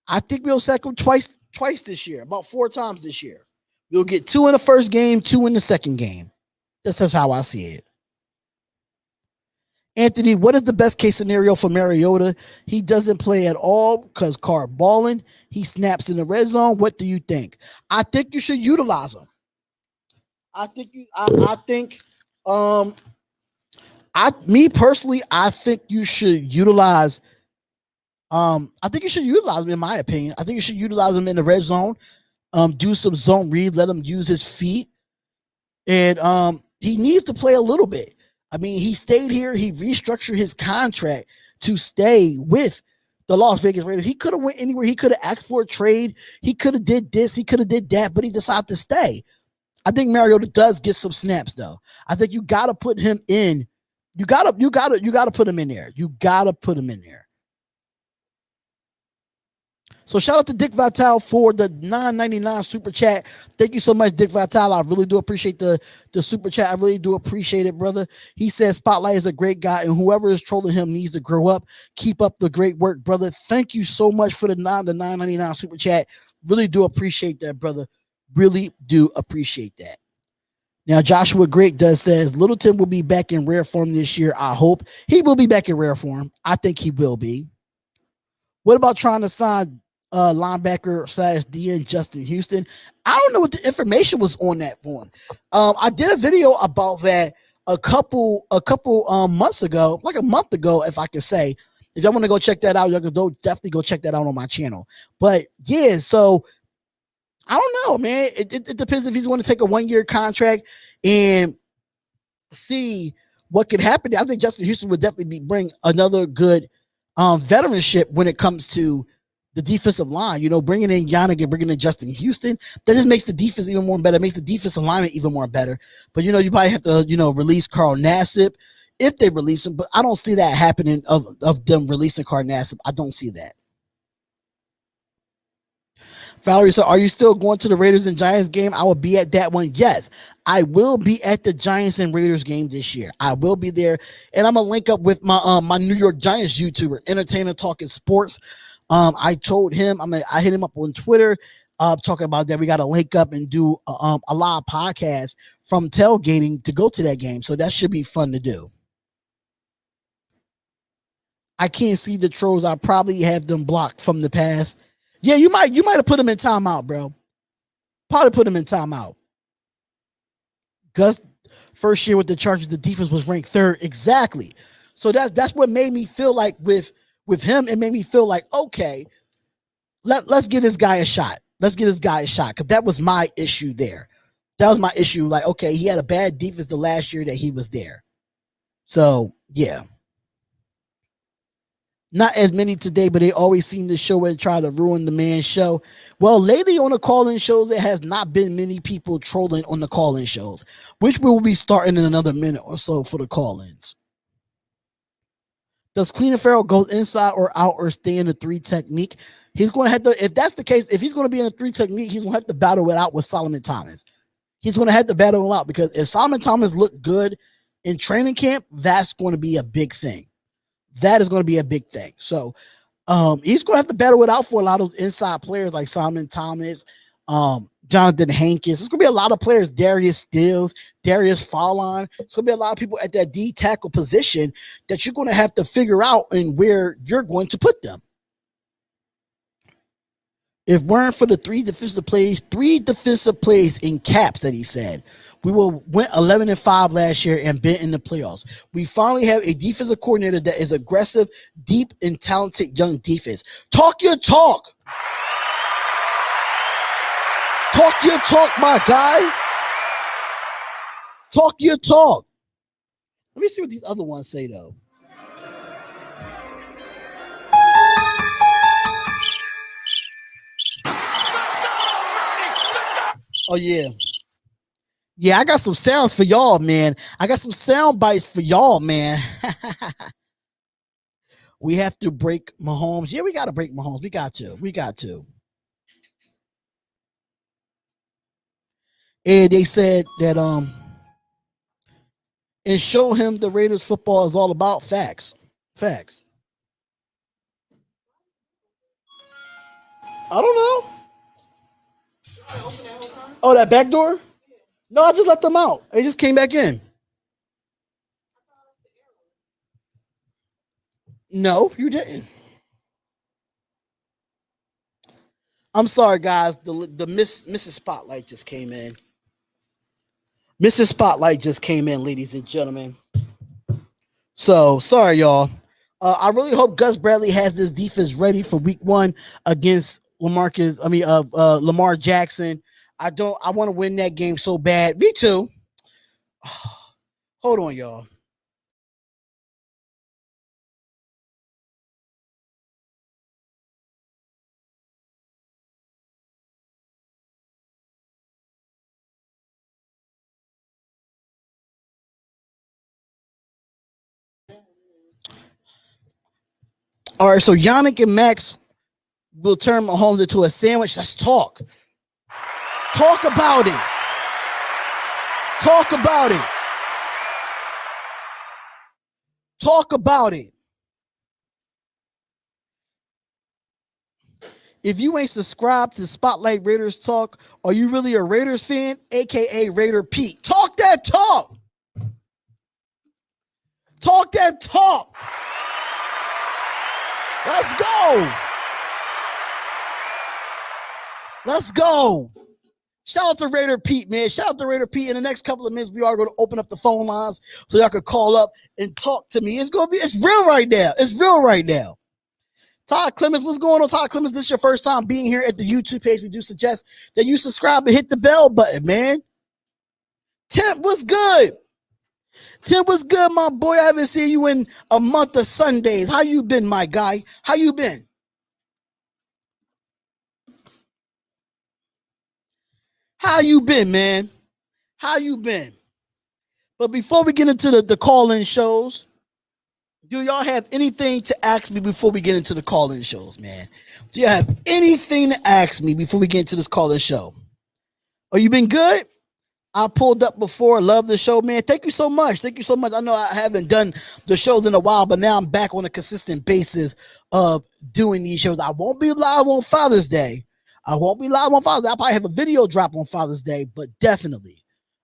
I think we'll sack him twice this year. About 4 times this year. We'll get 2 in the first game, 2 in the second game. That's just how I see it. Anthony, what is the best case scenario for Mariota? He doesn't play at all because Carr balling. He snaps in the red zone. What do you think? I think you should utilize him. Me personally, I think you should utilize. I think you should utilize him. In my opinion, I think you should utilize him in the red zone. Do some zone read. Let him use his feet, and he needs to play a little bit. I mean, he stayed here. He restructured his contract to stay with the Las Vegas Raiders. He could have went anywhere. He could have asked for a trade. He could have did this. He could have did that, but he decided to stay. I think Mariota does get some snaps though. I think you got to put him in. You got to put him in there. You got to put him in there. So shout out to Dick Vitale for the $9.99 super chat. Thank you so much, Dick Vitale. I really do appreciate the super chat. I really do appreciate it, brother. He says Spotlight is a great guy, and whoever is trolling him needs to grow up. Keep up the great work, brother. Thank you so much for the $9.99 super chat. Really do appreciate that, brother. Really do appreciate that. Now, Joshua Great says Littleton will be back in rare form this year. I hope he will be back in rare form. I think he will be. What about trying to sign linebacker / DN Justin Houston? I don't know what the information was on that one. I did a video about that a couple months ago, like a month ago, if I can say. If y'all want to go check that out, y'all can definitely go check that out on my channel. But yeah, so I don't know, man. It depends if he's going to take a 1-year contract and see what could happen. I think Justin Houston would definitely bring another good veteranship when it comes to the defensive line. You know, bringing in Yannick and bringing in Justin Houston, that just makes the defense even more better. It makes the defensive alignment even more better. But, you know, you probably have to, you know, release Carl Nassib if they release him. But I don't see that happening of them releasing Carl Nassib. I don't see that. Valerie said, are you still going to the Raiders and Giants game? I will be at that one. Yes, I will be at the Giants and Raiders game this year. I will be there. And I'm going to link up with my my New York Giants YouTuber, Entertainer Talking Sports. I told him, I hit him up on Twitter talking about that. We got to link up and do a live podcast from tailgating to go to that game. So that should be fun to do. I can't see the trolls. I probably have them blocked from the past. Yeah, you might have put him in timeout, bro. Probably put him in timeout. Gus, first year with the Chargers, the defense was ranked 3rd. Exactly. So that's what made me feel like with him. It made me feel like, okay, let's give this guy a shot. Let's give this guy a shot. Because that was my issue there. That was my issue. Like, okay, he had a bad defense the last year that he was there. So, yeah. Not as many today, but they always seem to show and try to ruin the man's show. Well, lately on the call-in shows, there has not been many people trolling on the call-in shows, which we will be starting in another minute or so for the call-ins. Does Cleveland Farrell go inside or out or stay in the 3 technique? He's going to have to, if that's the case, if he's going to be in the 3 technique, he's going to have to battle it out with Solomon Thomas. He's going to have to battle it out because if Solomon Thomas looked good in training camp, that's going to be a big thing. That is going to be a big thing. So he's going to have to battle it out for a lot of inside players like Solomon Thomas, Jonathan Hankins. It's going to be a lot of players, Darius Stills, Darius Fallon. It's going to be a lot of people at that D tackle position that you're going to have to figure out and where you're going to put them. If weren't for the 3 defensive plays in caps that he said, we went 11-5 last year and been in the playoffs. We finally have a defensive coordinator that is aggressive, deep, and talented young defense. Talk your talk. Talk your talk, my guy. Talk your talk. Let me see what these other ones say, though. Oh, yeah. Yeah, I got some sounds for y'all, man. I got some sound bites for y'all, man. We have to break Mahomes. Yeah, we got to break Mahomes. We got to. And they said that and show him the Raiders football is all about facts. Facts. I don't know. Oh, that back door? No, I just left them out. They just came back in. No, you didn't. I'm sorry, guys. The Mrs. Spotlight just came in. Mrs. Spotlight just came in, ladies and gentlemen. So, sorry, y'all. I really hope Gus Bradley has this defense ready for week 1 against Lamar Jackson. I want to win that game so bad. Me too. Hold on, y'all. All right, so Yannick and Max will turn Mahomes into a sandwich. Let's talk. Talk about it. Talk about it. Talk about it. If you ain't subscribed to Spotlight Raiders Talk, are you really a Raiders fan? AKA Raider Pete. Talk that talk. Talk that talk. Let's go. Let's go. Shout out to Raider Pete, man. Shout out to Raider Pete. In the next couple of minutes, we are going to open up the phone lines so y'all could call up and talk to me. It's real right now. It's real right now. Todd Clemens, what's going on? Todd Clemens, this is your first time being here at the YouTube page. We do suggest that you subscribe and hit the bell button, man. Tim, what's good? Tim, what's good, my boy? I haven't seen you in a month of Sundays. How you been, my guy? How you been? How you been, man? How you been? But before we get into the call-in shows, do y'all have anything to ask me before we get into the call-in shows, man? Do y'all have anything to ask me before we get into this call-in show? Oh, you been good? I pulled up before. Love the show, man. Thank you so much. Thank you so much. I know I haven't done the shows in a while, but now I'm back on a consistent basis of doing these shows. I won't be live on Father's Day. I'll probably have a video drop on Father's Day, but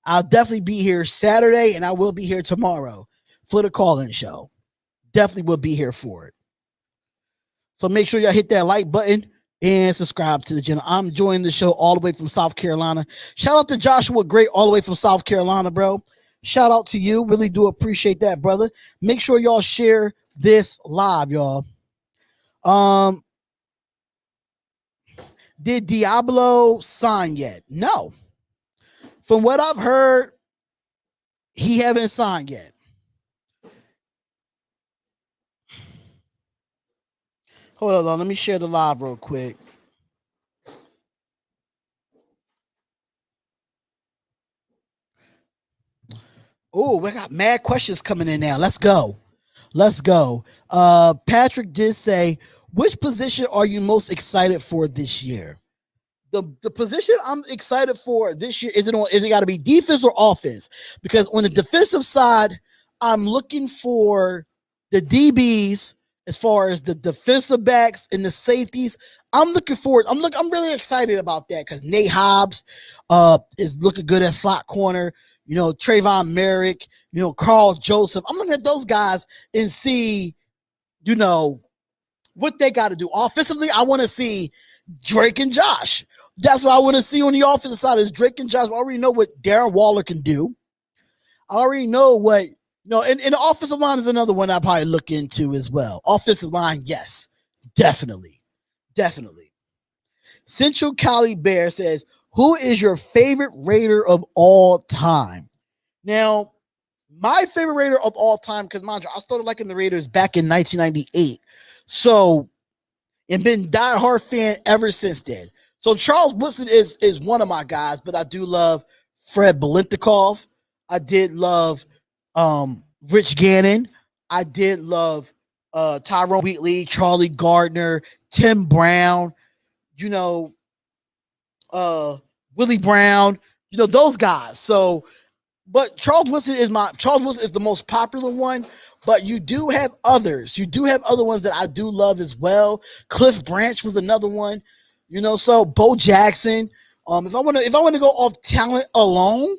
I'll definitely be here Saturday, and I will be here tomorrow for the call-in show. Definitely will be here for it. So make sure y'all hit that like button and subscribe to the channel. I'm joining the show all the way from South Carolina. Shout out to Joshua Great all the way from South Carolina, bro. Shout out to you. Really do appreciate that, brother. Make sure y'all share this live, y'all. Did Diablo sign yet? No. From what I've heard, he haven't signed yet. Hold on, let me share the live real quick. Oh, we got mad questions coming in now. Let's go. Patrick did say, which position are you most excited for this year? The position I'm excited for this year, is it got to be defense or offense? Because on the defensive side, I'm looking for the DBs. As far as the defensive backs and the safeties, I'm really excited about that because Nate Hobbs is looking good at slot corner. You know, Trayvon Merrick, Carl Joseph. I'm looking at those guys and see, what they got to do. Offensively, I want to see Drake and Josh. That's what I want to see on the offensive side is Drake and Josh. I already know what Darren Waller can do. I already know what and the offensive line is another one I probably look into as well. Offensive line, yes, definitely. Central Cali Bear says, who is your favorite Raider of all time? Now, my favorite Raider of all time, because mind you, I started liking the Raiders back in 1998. So, and been diehard fan ever since then. So Charles Woodson is one of my guys, but I do love Fred Biletnikoff. I did love Rich Gannon. I did love Tyrone Wheatley, Charlie Gardner, Tim Brown, Willie Brown, those guys. So, but Charles Woodson is the most popular one, but you do have others. You do have other ones that I do love as well. Cliff Branch was another one, so Bo Jackson. If I want to go off talent alone,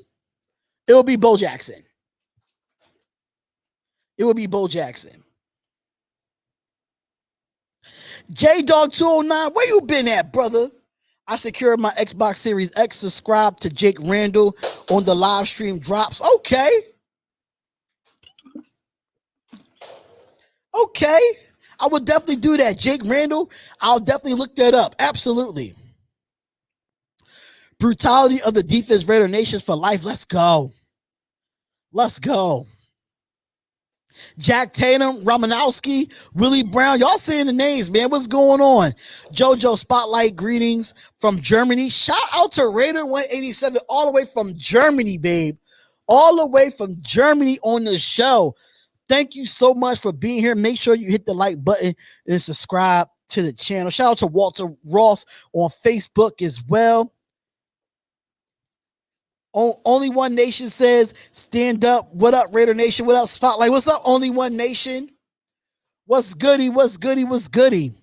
it will be Bo Jackson. It would be Bo Jackson. J-Dog209, where you been at, brother? I secured my Xbox Series X. Subscribe to Jake Randall on the live stream drops. Okay. I would definitely do that. Jake Randall, I'll definitely look that up. Absolutely. Brutality of the defense, Raider Nations for life. Let's go. Jack Tatum, Romanowski, Willie Brown. Y'all saying the names, man. What's going on? JoJo Spotlight, greetings from Germany. Shout out to Raider 187 all the way from Germany, babe. All the way from Germany on the show. Thank you so much for being here. Make sure you hit the like button and subscribe to the channel. Shout out to Walter Ross on Facebook as well. Only One Nation says, stand up. What up, Raider Nation? What up, Spotlight? What's up, Only One Nation? What's goody? What's goody? What's goody?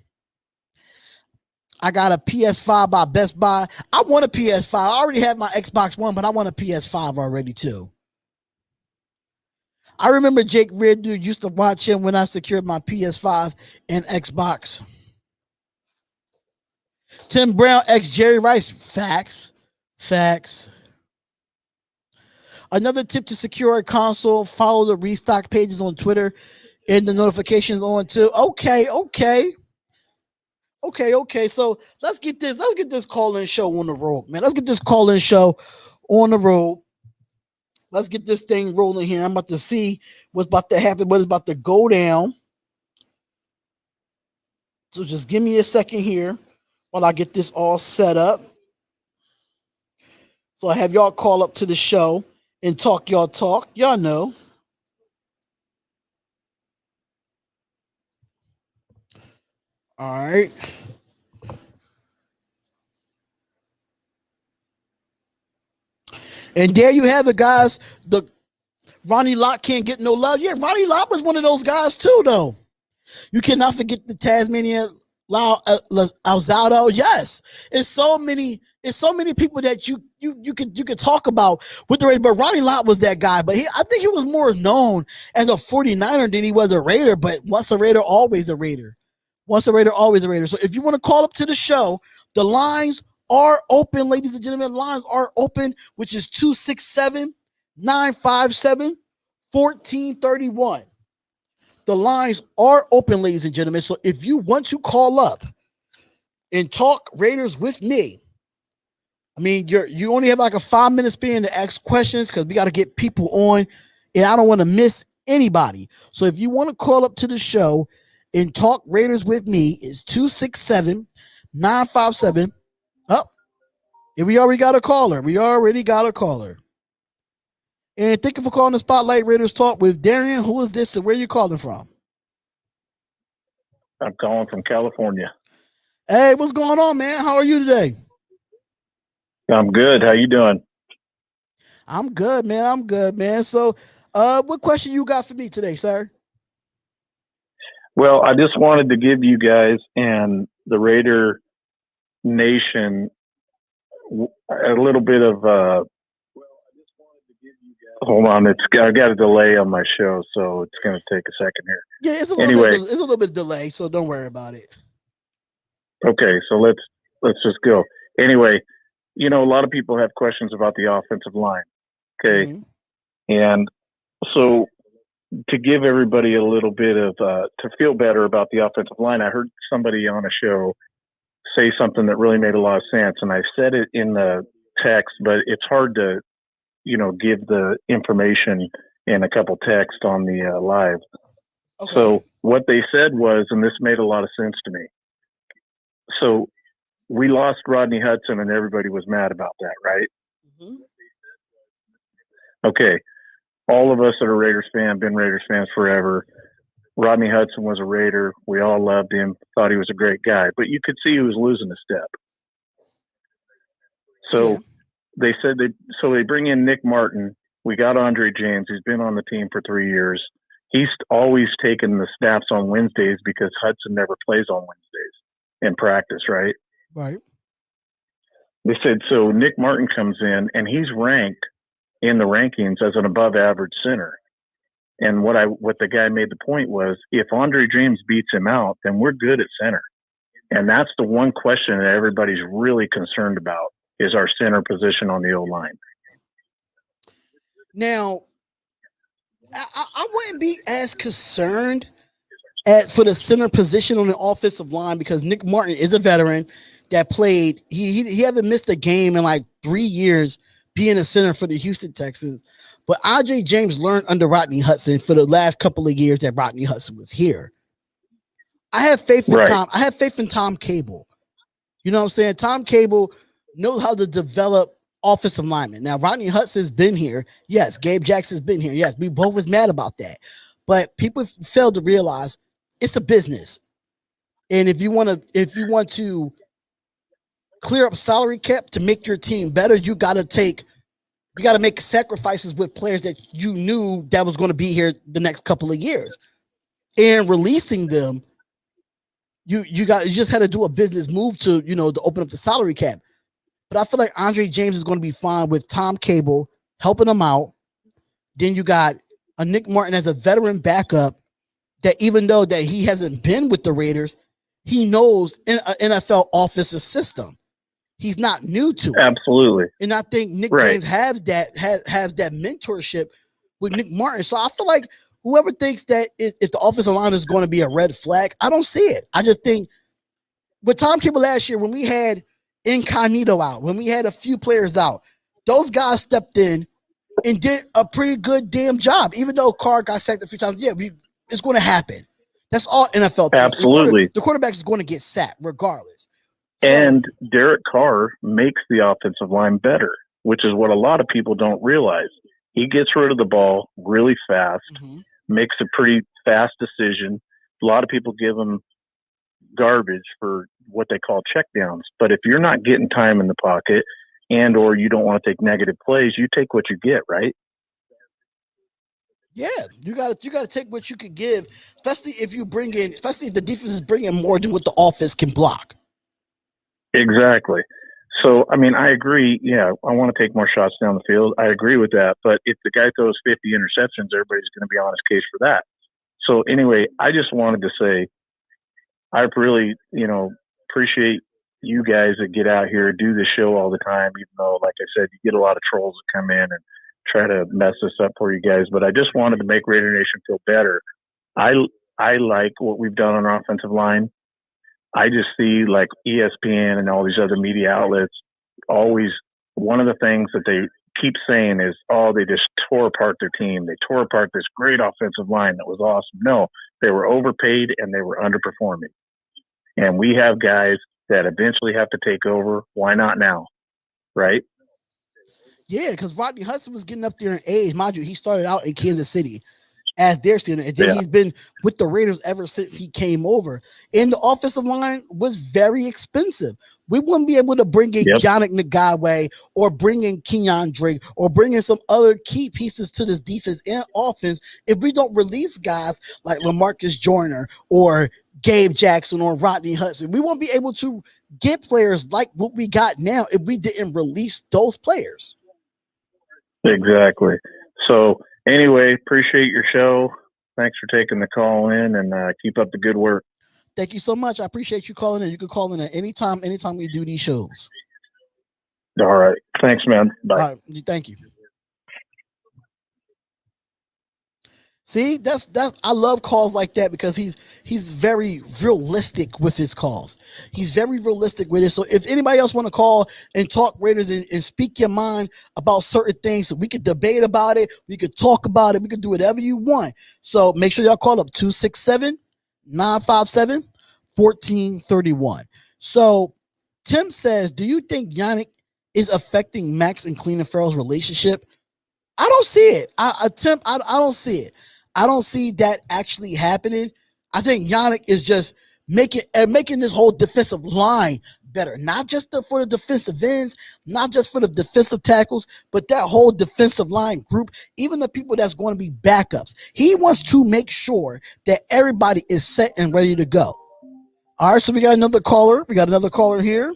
I got a PS5 by Best Buy. I want a PS5. I already have my Xbox One, but I want a PS5 already too. I remember Jake Riddu used to watch him when I secured my PS5 and Xbox. Tim Brown X Jerry Rice. Facts. Another tip to secure a console, follow the restock pages on Twitter and the notifications on too. Okay. So let's get this call-in show on the road, man. Let's get this call-in show on the road. Let's get this thing rolling here. I'm about to see what's about to happen, what is about to go down. So just give me a second here while I get this all set up. So I have y'all call up to the show and talk y'all talk. Y'all know. All right. And there you have it, guys. The Ronnie Lott can't get no love. Yeah, Ronnie Lott was one of those guys too, though. You cannot forget the Tasmania Alzado. Yes, it's so many people that you could talk about with the Raiders, but Ronnie Lott was that guy. But I think he was more known as a 49er than he was a Raider. But once a Raider, always a Raider. Once a Raider, always a Raider. So if you want to call up to the show, the lines are open, ladies and gentlemen. Lines are open, which is 267-957-1431. The lines are open, ladies and gentlemen. So if you want to call up and talk Raiders with me, I mean, you only have like a 5-minute span to ask questions because we got to get people on, and I don't want to miss anybody. So if you want to call up to the show and talk Raiders with me, it's 267-957. Oh, and we already got a caller. And thank you for calling the Spotlight Raiders Talk with Darian. Who is this and where are you calling from? I'm calling from California. Hey, what's going on, man? How are you today? I'm good. How you doing? I'm good, man. So, what question you got for me today, sir? Well, I just wanted to give you guys and the Raider Nation a little bit of hold on, I got a delay on my show, so it's going to take a second here. Yeah, it's a little bit delay, so don't worry about it. Okay, so let's just go. Anyway, a lot of people have questions about the offensive line. Okay, and so to give everybody a little bit of to feel better about the offensive line, I heard somebody on a show say something that really made a lot of sense, and I said it in the text, but it's hard to give the information in a couple texts on the live. Okay. So what they said was, and this made a lot of sense to me. So we lost Rodney Hudson and everybody was mad about that, right? Mm-hmm. Okay. All of us that are Raiders fans, been Raiders fans forever. Rodney Hudson was a Raider. We all loved him, thought he was a great guy, but you could see he was losing a step. So they said they bring in Nick Martin. We got Andre James. He's been on the team for 3 years. He's always taken the snaps on Wednesdays because Hudson never plays on Wednesdays in practice, right? Right. They said, so Nick Martin comes in and he's ranked in the rankings as an above average center. And what the guy made the point was, if Andre James beats him out, then we're good at center. And that's the one question that everybody's really concerned about, is our center position on the O-line. Now, I wouldn't be as concerned for the center position on the offensive line because Nick Martin is a veteran that played. He hasn't missed a game in like 3 years being a center for the Houston Texans. But Andre James learned under Rodney Hudson for the last couple of years that Rodney Hudson was here. I have faith in Tom. I have faith in Tom Cable. You know what I'm saying? Tom Cable knows how to develop offensive linemen. Now, Rodney Hudson's been here. Yes. Gabe Jackson's been here. Yes. We both was mad about that. But people fail to realize it's a business. And if you want to clear up salary cap to make your team better, you got to make sacrifices with players that you knew that was going to be here the next couple of years. And releasing them, you just had to do a business move to open up the salary cap. But I feel like Andre James is going to be fine with Tom Cable helping him out. Then you got a Nick Martin as a veteran backup that even though that he hasn't been with the Raiders, he knows an NFL offensive system. He's not new to it. Absolutely. And I think Nick James has that mentorship with Nick Martin. So I feel like whoever thinks that if the offensive line is going to be a red flag, I don't see it. I just think with Tom Cable last year, when we had Incognito out, when we had a few players out, those guys stepped in and did a pretty good damn job. Even though Carr got sacked a few times, it's going to happen. That's all NFL teams. Absolutely. The quarterback is going to get sacked regardless. And Derek Carr makes the offensive line better, which is what a lot of people don't realize. He gets rid of the ball really fast, makes a pretty fast decision. A lot of people give him garbage for what they call checkdowns. But if you're not getting time in the pocket and or you don't want to take negative plays, you take what you get, right? Yeah, you got to take what you could give, especially if the defense is bringing more than what the offense can block. Exactly. So, I mean, I agree. Yeah, I want to take more shots down the field. I agree with that. But if the guy throws 50 interceptions, everybody's going to be on his case for that. So, anyway, I just wanted to say I really, appreciate you guys that get out here, do the show all the time, even though, like I said, you get a lot of trolls that come in and try to mess this up for you guys. But I just wanted to make Raider Nation feel better. I like what we've done on our offensive line. I just see like ESPN and all these other media outlets always, one of the things that they keep saying is, they just tore apart their team. They tore apart this great offensive line that was awesome. No, they were overpaid and they were underperforming. And we have guys that eventually have to take over. Why not now? Right? Yeah, because Rodney Hudson was getting up there in age. Mind you, he started out in Kansas City as their student. And then he's been with the Raiders ever since he came over. And the offensive line was very expensive. We wouldn't be able to bring in Yannick Ngakoue or bring in Kenyon Drake or bring in some other key pieces to this defense and offense if we don't release guys like LaMarcus Joyner or Gabe Jackson or Rodney Hudson. We won't be able to get players like what we got now if we didn't release those players. Exactly. So anyway, appreciate your show. Thanks for taking the call in and keep up the good work. Thank you so much. I appreciate you calling in. You can call in at anytime we do these shows. All right. Thanks, man. Bye. Thank you. See, that's I love calls like that because he's very realistic with his calls. He's very realistic with it. So if anybody else want to call and talk Raiders and speak your mind about certain things, so we could debate about it, we could talk about it, we could do whatever you want. So make sure y'all call up 267-957-1431. So Tim says, do you think Yannick is affecting Max and Cleveland Farrell's relationship? I don't see it. I don't see it. I don't see that actually happening. I think Yannick is just making this whole defensive line better, not just for the defensive ends, not just for the defensive tackles, but that whole defensive line group, even the people that's going to be backups. He wants to make sure that everybody is set and ready to go. All right, so we got another caller. We got another caller here.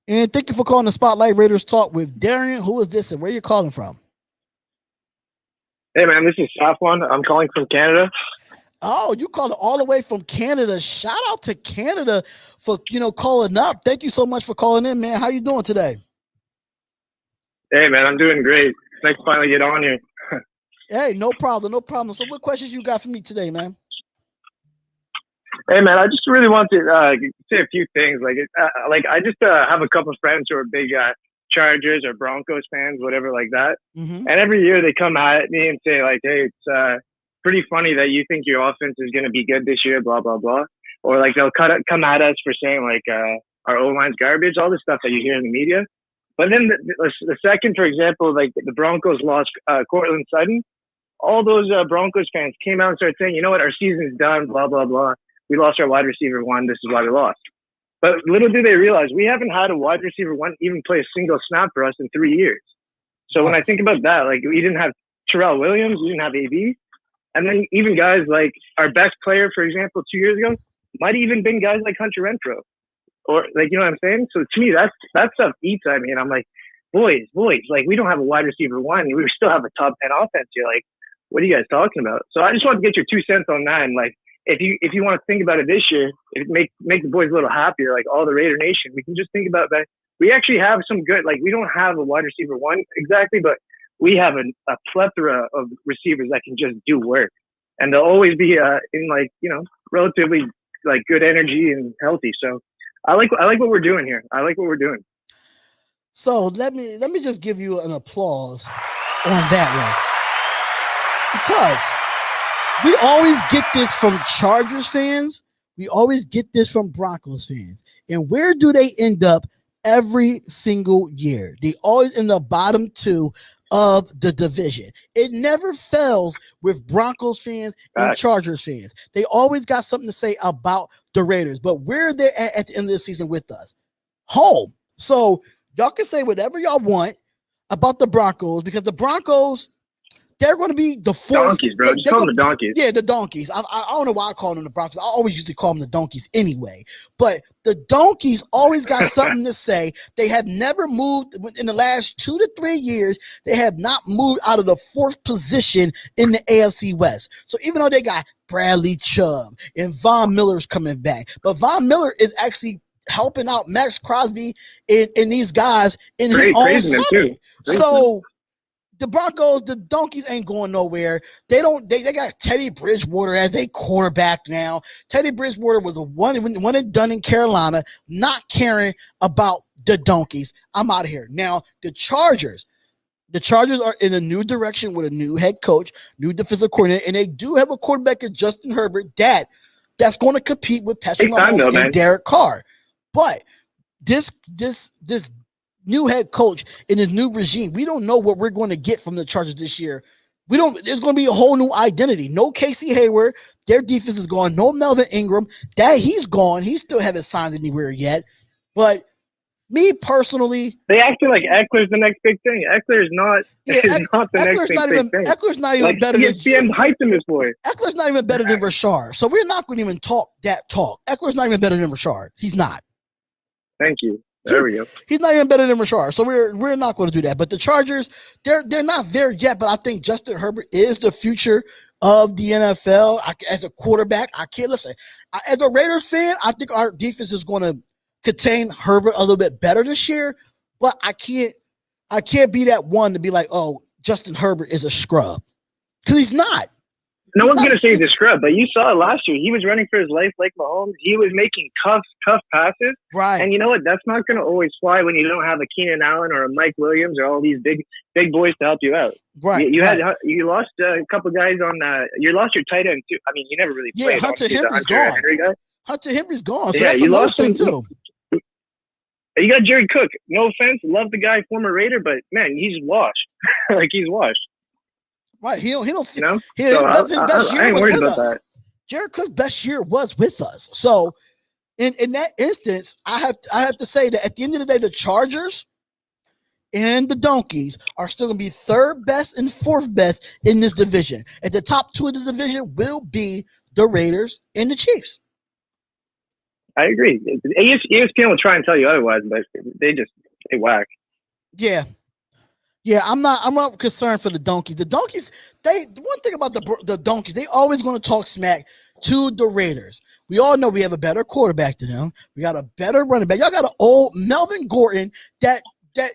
And thank you for calling the Spotlight Raiders Talk with Darian. Who is this and where are you calling from? Hey, man, this is Safwan. I'm calling from Canada. Oh, you called all the way from Canada. Shout out to Canada for, calling up. Thank you so much for calling in, man. How you doing today? Hey, man, I'm doing great. Nice to finally get on here. Hey, no problem. So what questions you got for me today, man? Hey, man, I just really want to say a few things. I just have a couple of friends who are big Chargers or Broncos fans, whatever like that. Mm-hmm. And every year they come at me and say, like, hey, it's pretty funny that you think your offense is going to be good this year, blah, blah, blah. Or, like, they'll come at us for saying, like, our O-line's garbage, all this stuff that you hear in the media. But then the second, for example, like, the Broncos lost Cortland Sutton. all those Broncos fans came out and started saying, you know what, our season's done, blah, blah, blah. We lost our wide receiver one. This is why we lost. But little do they realize we haven't had a wide receiver one even play a single snap for us in 3 years. So when I think about that, like we didn't have Terrell Williams, we didn't have AB. And then even guys like our best player, for example, 2 years ago, might have even been guys like Hunter Renfrow. Or like, you know what I'm saying? So to me, that stuff eats at me. And I'm like, boys, like we don't have a wide receiver one. We still have a top 10 offense here. Like, what are you guys talking about? So I just want to get your 2 cents on that. And like, if you want to think about it this year, make the boys a little happier, like all the Raider Nation, we can just think about that. We actually have some good, like we don't have a wide receiver one exactly, but we have a plethora of receivers that can just do work. And they'll always be in like, you know, relatively like good energy and healthy. So I like what we're doing here. I like what we're doing. So let me just give you an applause on that one. Because we always get this from Chargers fans. We always get this from Broncos fans. And where do they end up every single year? They always in the bottom 2 of the division. It never fails with Broncos fans and Chargers fans. They always got something to say about the Raiders. But where they're at the end of the season with us? Home. So y'all can say whatever y'all want about the Broncos because the Broncos, they're going to be the fourth. Donkeys, bro. Just call them the Donkeys. Yeah, the Donkeys. I don't know why I call them the Broncos. I always used to call them the Donkeys anyway. But the Donkeys always got something to say. They have never moved in the last 2 to 3 years. They have not moved out of the 4th position in the AFC West. So even though they got Bradley Chubb and Von Miller's coming back, but Von Miller is actually helping out Max Crosby and these guys in his own summit. So the Broncos, the Donkeys ain't going nowhere. They got Teddy Bridgewater as their quarterback now. Teddy Bridgewater was a one and done in Carolina, not caring about the Donkeys. I'm out of here. Now, the Chargers are in a new direction with a new head coach, new defensive coordinator, and they do have a quarterback in Justin Herbert that's going to compete with Patrick Mahomes and Derek Carr. But this new head coach in his new regime, we don't know what we're going to get from the Chargers this year. There's going to be a whole new identity. No Casey Hayward. Their defense is gone. No Melvin Ingram. He's gone. He still haven't signed anywhere yet. But me personally, they acting like Eckler's the next big thing. Eckler's not. Not the next big thing. Eckler's not even better than ESPN hyped him this boy. Eckler's not even better than Rashard. So we're not going to even talk that talk. Eckler's not even better than Rashard. He's not. Thank you. There we go. He's not even better than Rashard, so we're not going to do that. But the Chargers, they're not there yet. But I think Justin Herbert is the future of the NFL as a quarterback. I can't listen. As a Raiders fan, I think our defense is going to contain Herbert a little bit better this year. But I can't be that one to be like, oh, Justin Herbert is a scrub because he's not. No one's going to say he's a scrub, but you saw it last year. He was running for his life like Mahomes. He was making tough passes. Right. And you know what? That's not going to always fly when you don't have a Keenan Allen or a Mike Williams or all these big boys to help you out. Right. You lost a couple guys on you lost your tight end too. I mean, you never really played. Yeah, Hunter Henry's gone. Hunter Henry's gone. So that's you another lost thing too. You got Jared Cook. No offense, love the guy, former Raider, but man, he's washed. Like he's washed. Right, he don't. You know, his best year was with us. That. Jared Cook's best year was with us. So, in that instance, I have to say that at the end of the day, the Chargers and the Donkeys are still going to be 3rd best and 4th best in this division. At the top 2 of the division will be the Raiders and the Chiefs. I agree. ESPN will try and tell you otherwise, but they whack. Yeah. Yeah, I'm not concerned for the Donkeys. The Donkeys, one thing about the Donkeys, they always going to talk smack to the Raiders. We all know we have a better quarterback than them. We got a better running back. Y'all got an old Melvin Gordon that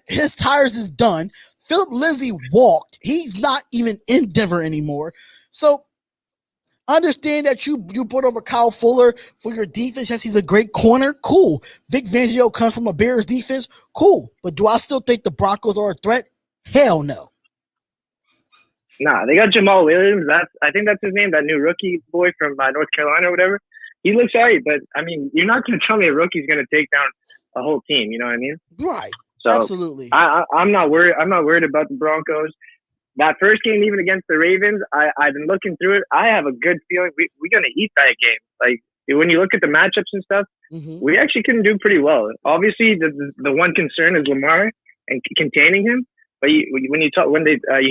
his tires is done. Philip Lindsay walked. He's not even in Denver anymore. So understand that you brought over Kyle Fuller for your defense. Yes, he's a great corner. Cool. Vic Fangio comes from a Bears defense. Cool. But do I still think the Broncos are a threat? Hell no. Nah, they got Jamal Williams. I think that's his name, that new rookie boy from North Carolina or whatever. He looks all right, but I mean, you're not going to tell me a rookie's going to take down a whole team. You know what I mean? Right. So absolutely. I'm not worried. I'm not worried about the Broncos. that first game, even against the Ravens, I've been looking through it. I have a good feeling we're going to eat that game. Like, when you look at the matchups and stuff, we actually can do pretty well. Obviously, the one concern is Lamar and containing him. But you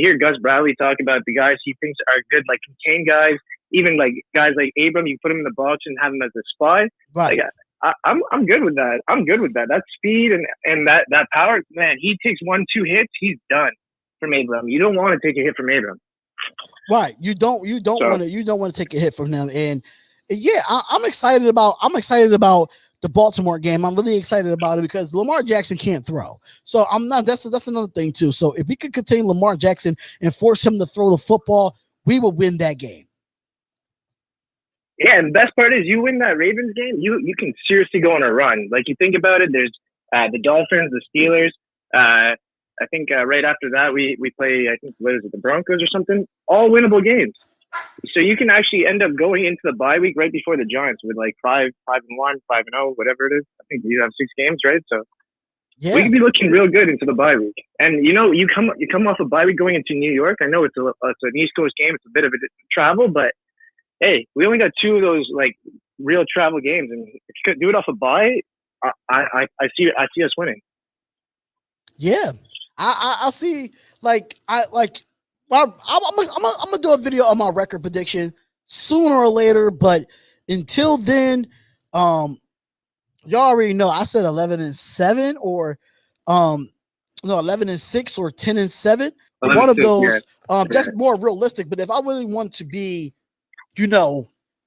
hear Gus Bradley talk about the guys he thinks are good, like contain guys, even like guys like Abram, you put him in the box and have him as a spy. Right. Like, I'm good with that. I'm good with that. That speed and that power, man. He takes 1-2 hits, he's done from Abram. You don't want to take a hit from Abram. Right. You don't want to take a hit from them. And yeah, I'm excited about the Baltimore game. I'm really excited about it because Lamar Jackson can't throw. So I'm not. That's another thing too. So if we could contain Lamar Jackson and force him to throw the football, we will win that game. Yeah, and the best part is you win that Ravens game, you can seriously go on a run. Like, you think about it, there's the Dolphins, the Steelers. I think right after that we play, I think, what is it, the Broncos or something? All winnable games. So you can actually end up going into the bye week right before the Giants with like 5-1, 5-0, whatever it is. I think you have 6 games, right? So yeah, we could be looking real good into the bye week. And you come off a bye week going into New York. I know it's an East Coast game. It's a bit of a travel, but hey, we only got 2 of those like real travel games, and if you could do it off a bye, I see us winning. Yeah, I see. I'm gonna do a video on my record prediction sooner or later, but until then, y'all already know I said 11-7 or 11-6 or 10-7. One of those, that's more realistic. But if I really want to be,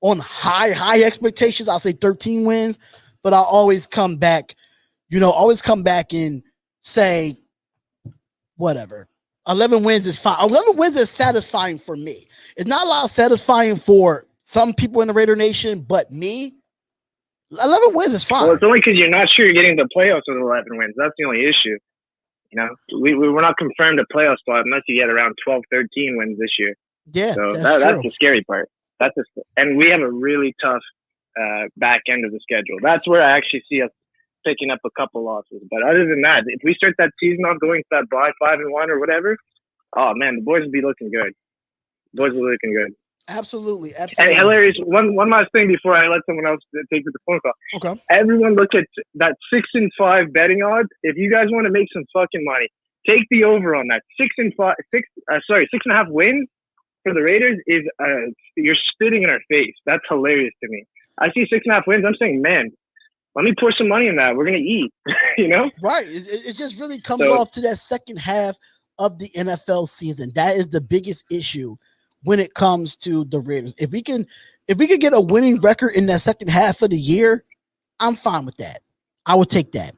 on high expectations, I'll say 13 wins. But I'll always come back, and say whatever. 11 wins is fine. 11 wins is satisfying for me. It's not a lot satisfying for some people in the Raider Nation, but me, 11 wins is fine. Well, it's only because you're not sure you're getting the playoffs with 11 wins. That's the only issue. We're not confirmed a playoff spot unless you get around 12, 13 wins this year. Yeah, so that's the scary part. And we have a really tough back end of the schedule. That's where I actually see us picking up a couple losses. But other than that, if we start that season off going to that bye 5-1 or whatever, oh man, the boys will be looking good. Absolutely. And hilarious. One last thing before I let someone else take the phone call. Okay. Everyone look at that 6-5 betting odds. If you guys want to make some fucking money, take the over on that. 6.5 wins for the Raiders is you're spitting in our face. That's hilarious to me. I see 6.5 wins. I'm saying, man, let me pour some money in that. We're going to eat, Right. It just really comes off to that second half of the NFL season. That is the biggest issue when it comes to the Raiders. If we can get a winning record in that second half of the year, I'm fine with that. I would take that.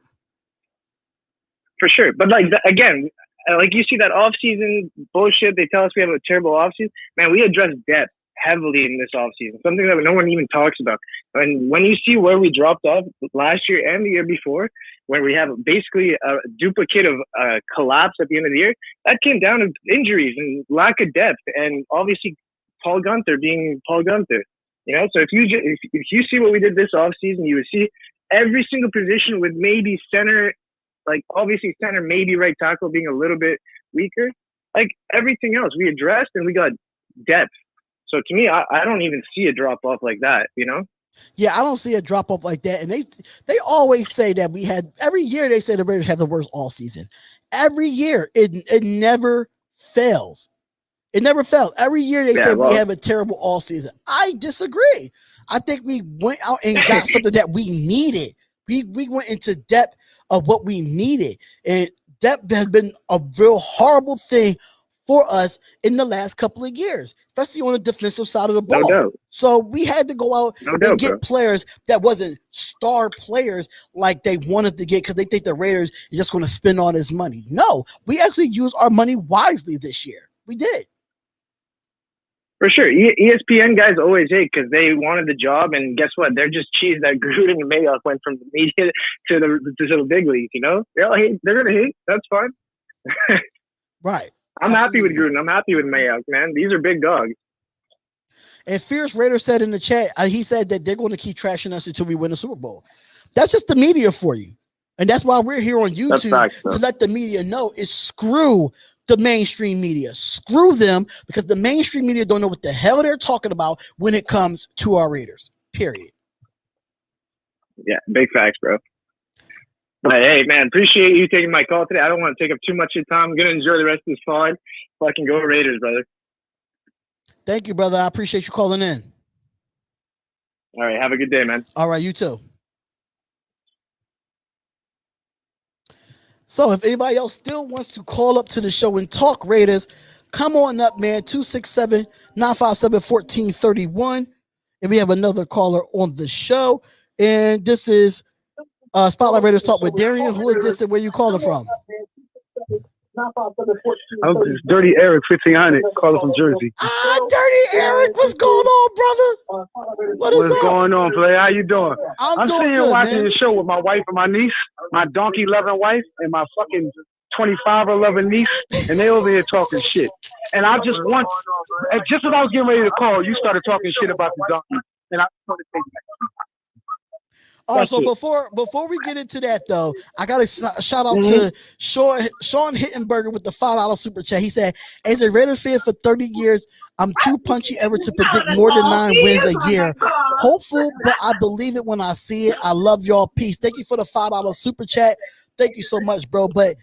For sure. But again, like you see that off-season bullshit, they tell us we have a terrible off-season. Man, we address depth heavily in this offseason, something that no one even talks about. And when you see where we dropped off last year and the year before, where we have basically a duplicate of collapse at the end of the year, that came down to injuries and lack of depth, and obviously Paul Gunther being Paul Gunther. So if you see what we did this offseason, you would see every single position with maybe center, like obviously center, maybe right tackle being a little bit weaker. Like everything else we addressed, and we got depth. So to me, I don't even see a drop off like that, Yeah, I don't see a drop off like that. And they always say that every year they say the Raiders have the worst all season. Every year, it never fails. It never fails. Every year they say we have a terrible all season. I disagree. I think we went out and got something that we needed. We went into depth of what we needed, and depth has been a real horrible thing for us in the last couple of years, especially on the defensive side of the ball. No doubt. So we had to go out and get players that wasn't star players like they wanted to get because they think the Raiders are just going to spend all this money. No, we actually used our money wisely this year. We did. For sure. ESPN guys always hate because they wanted the job, and guess what? They're just cheese that Gruden and Mayock went from the media to the big leagues, They're going to hate. That's fine. Right. I'm happy with Gruden. I'm happy with Mayock, man. These are big dogs. And Fierce Raider said in the chat, he said that they're going to keep trashing us until we win the Super Bowl. That's just the media for you. And that's why we're here on YouTube to let the media know is screw the mainstream media. Screw them, because the mainstream media don't know what the hell they're talking about when it comes to our Raiders. Period. Yeah, big facts, bro. But hey, man, appreciate you taking my call today. I don't want to take up too much of your time. I'm going to enjoy the rest of this pod. Fucking go Raiders, brother. Thank you, brother. I appreciate you calling in. All right, have a good day, man. All right, you too. So if anybody else still wants to call up to the show and talk Raiders, come on up, man. 267-957-1431. And we have another caller on the show. And this is Spotlight Raiders Talk with Darian. Who is this and where you calling from? I'm just Dirty Eric, 1500, calling from Jersey. Dirty Eric, what's going on, brother? What's going on, player? How you doing? I'm doing sitting here good, watching man. the show with my wife and my niece, my donkey-loving wife, and my fucking 25-loving niece, and they over here talking shit. And I just want, just as I was getting ready to call, you started talking shit about the donkey, and I started thinking. All right, so before we get into that, though, I got to shout out to Sean Hittenberger with the $5 super chat. He said, as a Raiders fan for 30 years, I'm too punchy ever to predict more than 9 wins a year. Hopeful, but I believe it when I see it. I love y'all. Peace. Thank you for the $5 super chat. Thank you so much, bro. But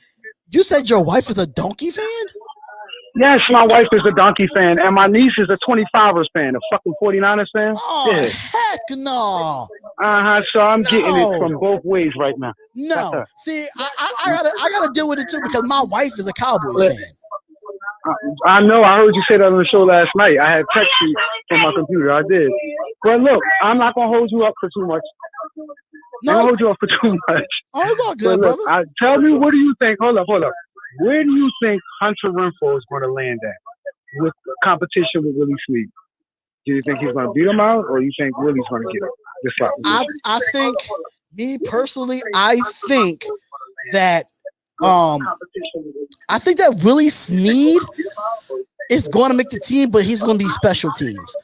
you said your wife is a Donkey fan? Yes, my wife is a Donkey fan, and my niece is a 25ers fan, a fucking 49ers fan. Oh, yeah. Heck no. So I'm getting it from both ways right now. No. See, I gotta deal with it too, because my wife is a Cowboys fan. I know. I heard you say that on the show last night. I had text you from my computer. I did. But look, I'm not gonna hold you up for too much. No, I'm gonna hold you up for too much. Oh, it's all good, look, brother. Tell me, what do you think? Hold up. Where do you think Hunter Renfrow is going to land at with competition with Willie Snead? Do you think he's going to beat him out, or you think Willie's going to get him? I think, me personally, I think that Willie Snead is going to make the team, but he's going to be special teams.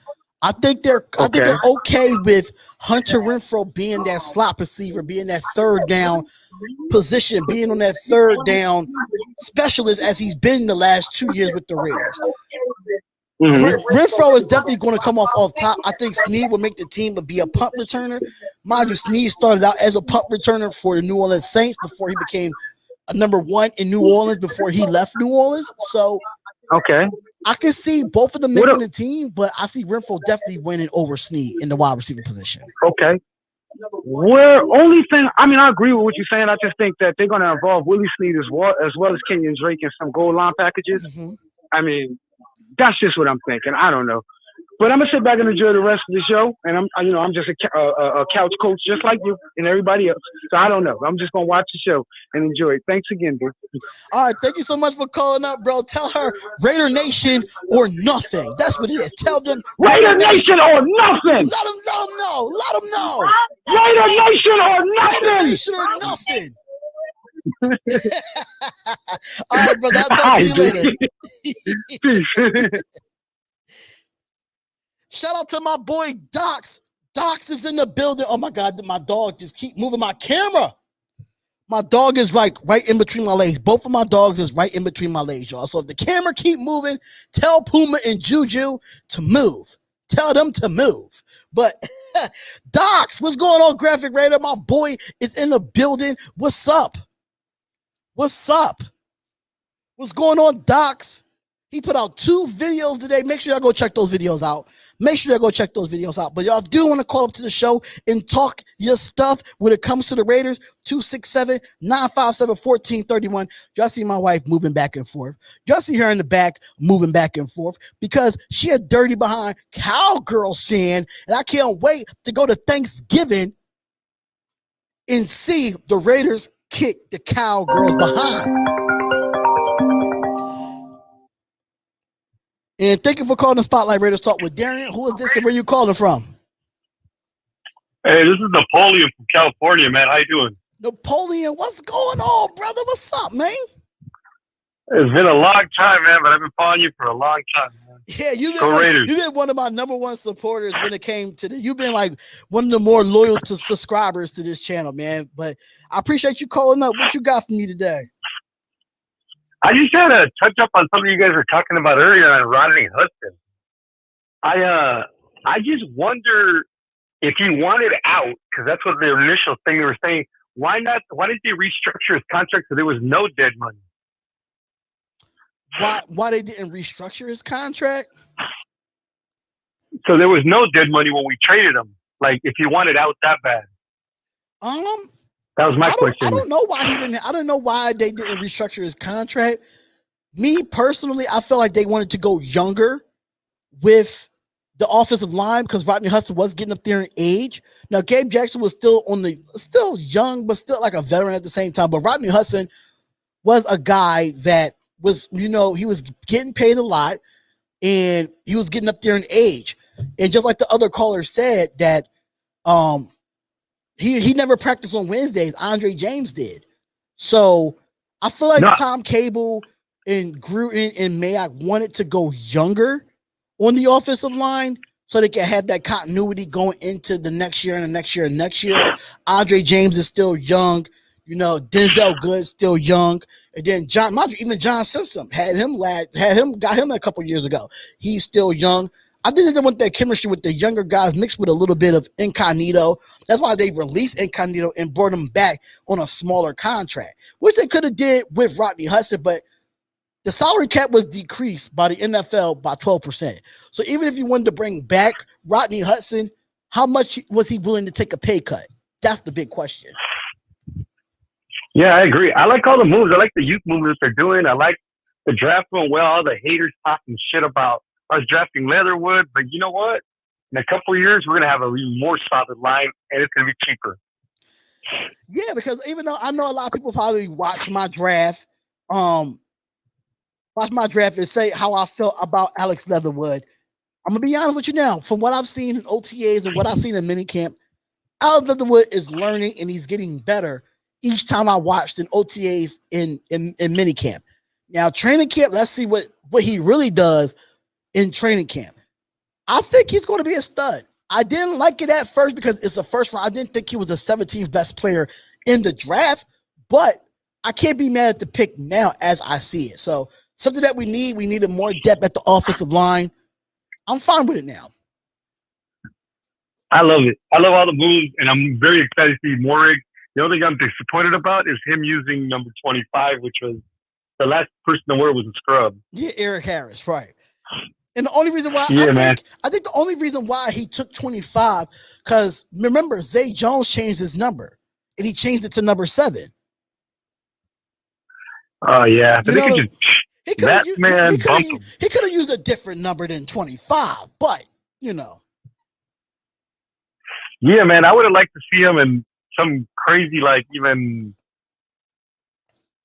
I think they're okay with Hunter Renfrow being that slot receiver, being that third down position, being on that third down specialist as he's been the last 2 years with the Raiders. Renfrow is definitely going to come off top. I think Snead will make the team but be a punt returner. Mind you, Snead started out as a punt returner for the New Orleans Saints before he became a number 1 in New Orleans before he left New Orleans. So I can see both of them making the team, but I see Renfrow definitely winning over Snead in the wide receiver position. Okay. I agree with what you're saying. I just think that they're going to involve Willie Snead as well as Kenyon Drake in some goal line packages. I mean, that's just what I'm thinking. I don't know. But I'm going to sit back and enjoy the rest of the show. And I'm just a couch coach just like you and everybody else. So I don't know. I'm just going to watch the show and enjoy it. Thanks again, dude. All right. Thank you so much for calling up, bro. Tell her Raider Nation or nothing. That's what it is. Tell them Raider Nation or nothing. Let them know. Let them know. Raider Nation or nothing. Raider Nation or nothing. All right, brother. I'll talk to you later. Peace. Shout out to my boy Docs. Docs is in the building. Oh my God, my dog just keep moving my camera. My dog is right in between my legs. Both of my dogs is right in between my legs, y'all. So if the camera keep moving, tell Puma and Juju to move. Tell them to move. But Docs, what's going on, Graphic Raider? My boy is in the building. What's up? What's going on, Docs? He put out 2 videos today. Make sure y'all go check those videos out. But y'all do want to call up to the show and talk your stuff when it comes to the Raiders. 267-957-1431. Y'all see my wife moving back and forth. Y'all see her in the back moving back and forth because she a dirty behind Cowgirl fan, and I can't wait to go to Thanksgiving and see the Raiders kick the Cowgirls behind. And thank you for calling the Spotlight Raiders Talk with Darian. Who is this and where you calling from? Hey, this is Napoleon from California, man. How you doing? Napoleon, what's going on, brother? What's up, man? It's been a long time, man, but I've been following you for a long time, man. Yeah, you've been one of my number 1 supporters when it came to you've been like one of the more loyal to subscribers to this channel, man. But I appreciate you calling up. What you got for me today? I just had to touch up on something you guys were talking about earlier on Rodney Hudson. I just wonder if he wanted out, because that's what the initial thing they were saying. Why not? Why didn't they restructure his contract so there was no dead money? Why they didn't restructure his contract? So there was no dead money when we traded him. Like if he wanted out that bad. That was my question. I don't know why he didn't. I don't know why they didn't restructure his contract. Me personally, I felt like they wanted to go younger with the offensive line because Rodney Hudson was getting up there in age. Now, Gabe Jackson was still young, but still like a veteran at the same time. But Rodney Hudson was a guy that was, he was getting paid a lot and he was getting up there in age. And just like the other caller said that he never practiced on Wednesdays. Andre James did. So I feel like Tom Cable and Gruden and Mayock wanted to go younger on the offensive line so they can have that continuity going into the next year and the next year and next year. Andre James is still young. Denzel Good's still young. And then John Simpson got him a couple years ago. He's still young. I think they want that chemistry with the younger guys mixed with a little bit of incognito. That's why they released incognito and brought him back on a smaller contract, which they could have did with Rodney Hudson, but the salary cap was decreased by the NFL by 12%. So even if you wanted to bring back Rodney Hudson, how much was he willing to take a pay cut? That's the big question. Yeah, I agree. I like all the moves. I like the youth movements they're doing. I like the draft going well. All the haters talking shit about us drafting Leatherwood. But you know what? In a couple of years, we're going to have a even more solid line, and it's going to be cheaper. Yeah, because even though I know a lot of people probably watch my draft and say how I felt about Alex Leatherwood, I'm going to be honest with you now. From what I've seen in OTAs and what I've seen in minicamp, Alex Leatherwood is learning and he's getting better each time I watched in OTAs in minicamp. Now, training camp, let's see what he really does in training camp. I think he's going to be a stud. I didn't like it at first because it's the first round. I didn't think he was the 17th best player in the draft, but I can't be mad at the pick now as I see it. So something that we needed more depth at the offensive line. I'm fine with it now. I love it. I love all the moves, and I'm very excited to see Morrig. The only thing I'm disappointed about is him using number 25, which was the last person to wear was a scrub. Yeah, Eric Harris, right. And the only reason why I think the only reason why he took 25, because remember, Zay Jones changed his number and he changed it to number 7. Oh yeah. But he could have used a different number than 25, but Yeah, man, I would have liked to see him in some crazy, like even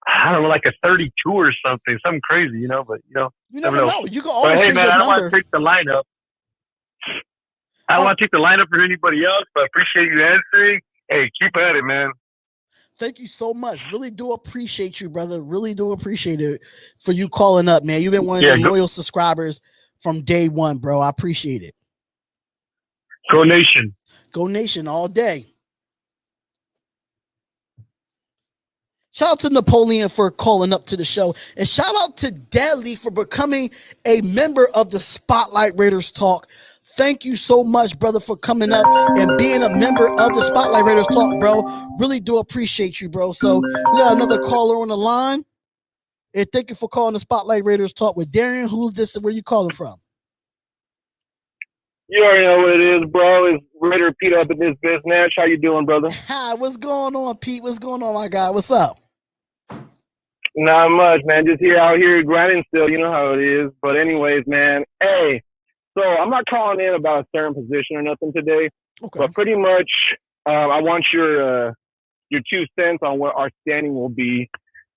I don't know, like a 32 or something crazy, but you never know. You can always change your number. I don't want to take the lineup. I don't want to take the lineup for anybody else, but I appreciate you answering. Hey, keep at it, man. Thank you so much. Really do appreciate you, brother. Really do appreciate it for you calling up, man. You've been one of the loyal subscribers from day one, bro. I appreciate it. Go Nation. Go Nation all day. Shout out to Napoleon for calling up to the show. And shout out to Deadly for becoming a member of the Spotlight Raiders Talk. Thank you so much, brother, for coming up and being a member of the Spotlight Raiders Talk, bro. Really do appreciate you, bro. So we got another caller on the line. And thank you for calling the Spotlight Raiders Talk with Darian. Who's this and where you calling from? You already know what it is, bro. It's Raider Pete up in this business. How you doing, brother? Hi, what's going on, Pete? What's going on, my guy? What's up? Not much, man. Just out here grinding still. You know how it is. But anyways, man. Hey, so I'm not calling in about a certain position or nothing today. Okay. But pretty much, I want your 2 cents on what our standing will be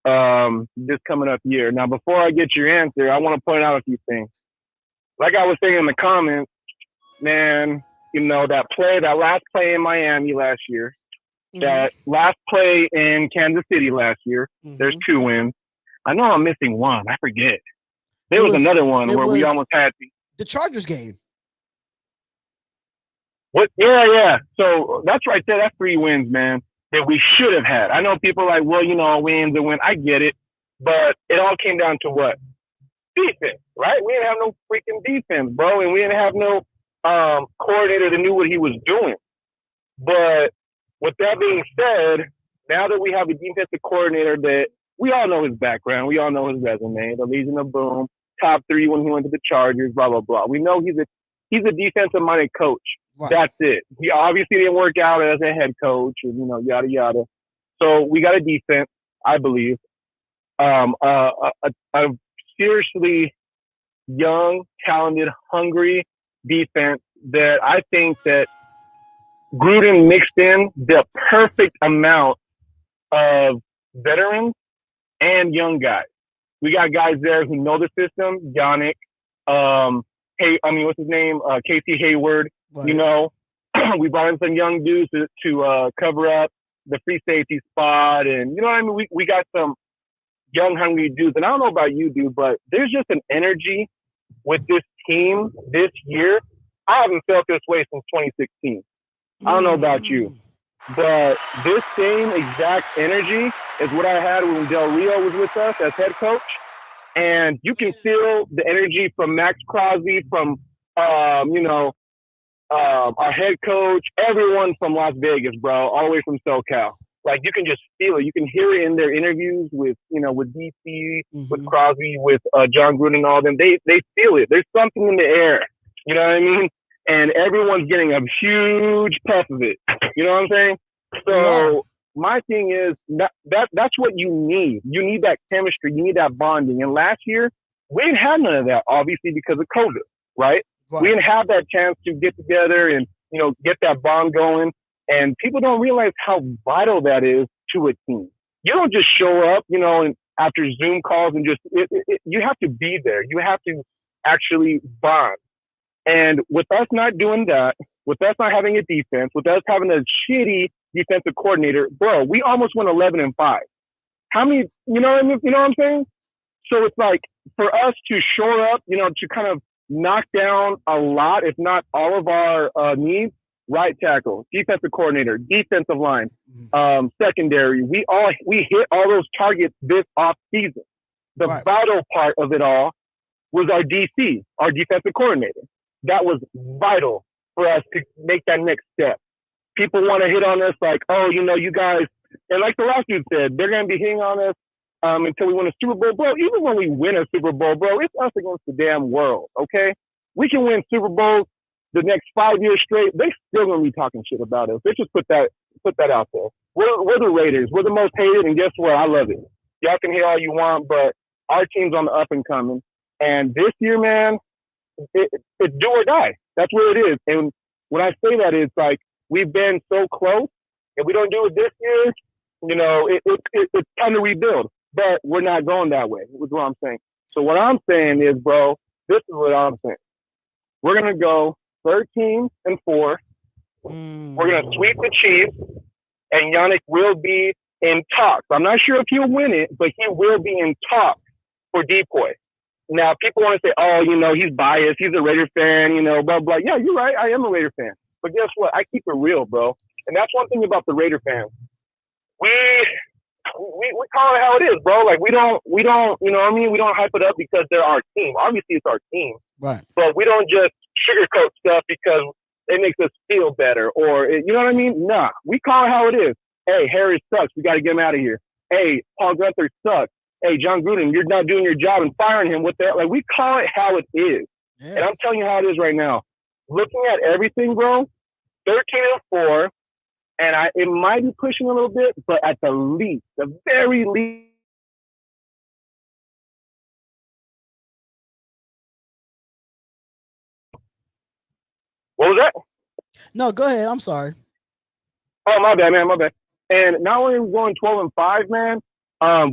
this coming up year. Now, before I get your answer, I want to point out a few things. Like I was saying in the comments, man, that last play in Miami last year, that last play in Kansas City last year, there's 2 wins. I know I'm missing one. I forget. There was another one where we almost had the Chargers game. What? Yeah. So that's right there. That's 3 wins, man, that we should have had. I know people are like, well, wins and win. I get it. But it all came down to what? Defense, right? We didn't have no freaking defense, bro, and we didn't have no coordinator that knew what he was doing. But with that being said, now that we have a defensive coordinator that we all know his background, we all know his resume, the Legion of Boom, top 3 when he went to the Chargers, blah blah blah. We know he's a defensive-minded coach. Right. That's it. He obviously didn't work out as a head coach, and yada yada. So we got a defense, I believe, a seriously young, talented, hungry defense that I think that Gruden mixed in the perfect amount of veterans and young guys. We got guys there who know the system. Yannick, what's his name? Casey Hayward. Right. We brought in some young dudes to cover up the free safety spot, and we got some young, hungry dudes. And I don't know about you, dude, but there's just an energy with this team this year. I haven't felt this way since 2016. I don't know about you, but this same exact energy is what I had when Del Rio was with us as head coach. And you can feel the energy from Max Crosby, from, our head coach, everyone from Las Vegas, bro, all the way from SoCal. Like, you can just feel it. You can hear it in their interviews with DC, with Crosby, with John Gruden and all them. They feel it. There's something in the air. You know what I mean? And everyone's getting a huge puff of it. You know what I'm saying? So my thing is that's what you need. You need that chemistry. You need that bonding. And last year, we didn't have none of that, obviously, because of COVID, right? We didn't have that chance to get together and, get that bond going. And people don't realize how vital that is to a team. You don't just show up, and after Zoom calls and just you have to be there. You have to actually bond. And with us not doing that, with us not having a defense, with us having a shitty defensive coordinator, bro, we almost went 11-5. How many, you know what I'm saying? So it's like, for us to shore up, to kind of knock down a lot, if not all of our needs, right tackle, defensive coordinator, defensive line, secondary, we hit all those targets this off season. The vital part of it all was our DC, our defensive coordinator. That was vital for us to make that next step. People want to hit on us like, oh, you guys, and like the last dude said, they're going to be hitting on us until we win a Super Bowl. Bro, even when we win a Super Bowl, bro, it's us against the damn world, okay? We can win Super Bowls the next 5 years straight. They still going to be talking shit about us. They just put that out there. We're the Raiders. We're the most hated, and guess what? I love it. Y'all can hate all you want, but our team's on the up and coming. And this year, man, it's do or die. That's what it is. And when I say that, it's like we've been so close. If we don't do it this year, it's time to rebuild. But we're not going that way, is what I'm saying. So what I'm saying is, bro, this is what I'm saying. We're going to go 13-4. We're going to sweep the Chiefs, and Yannick will be in talks. I'm not sure if he'll win it, but he will be in talks for decoy. Now, people want to say, oh, he's biased. He's a Raider fan, blah, blah. Yeah, you're right. I am a Raider fan. But guess what? I keep it real, bro. And that's one thing about the Raider fans. We call it how it is, bro. Like, we don't, we don't hype it up because they're our team. Obviously, it's our team. Right. But we don't just sugarcoat stuff because it makes us feel better or, you know what I mean? Nah, we call it how it is. Hey, Harris sucks. We got to get him out of here. Hey, Paul Gunther sucks. Hey, John Gruden, you're not doing your job and firing him with that. Like, we call it how it is. Yeah. And I'm telling you how it is right now. Looking at everything, bro, 13-4, and it might be pushing a little bit, but at the very least, what was that? No, go ahead. I'm sorry. Oh, my bad, man. My bad. And not only are we going 12-5, man,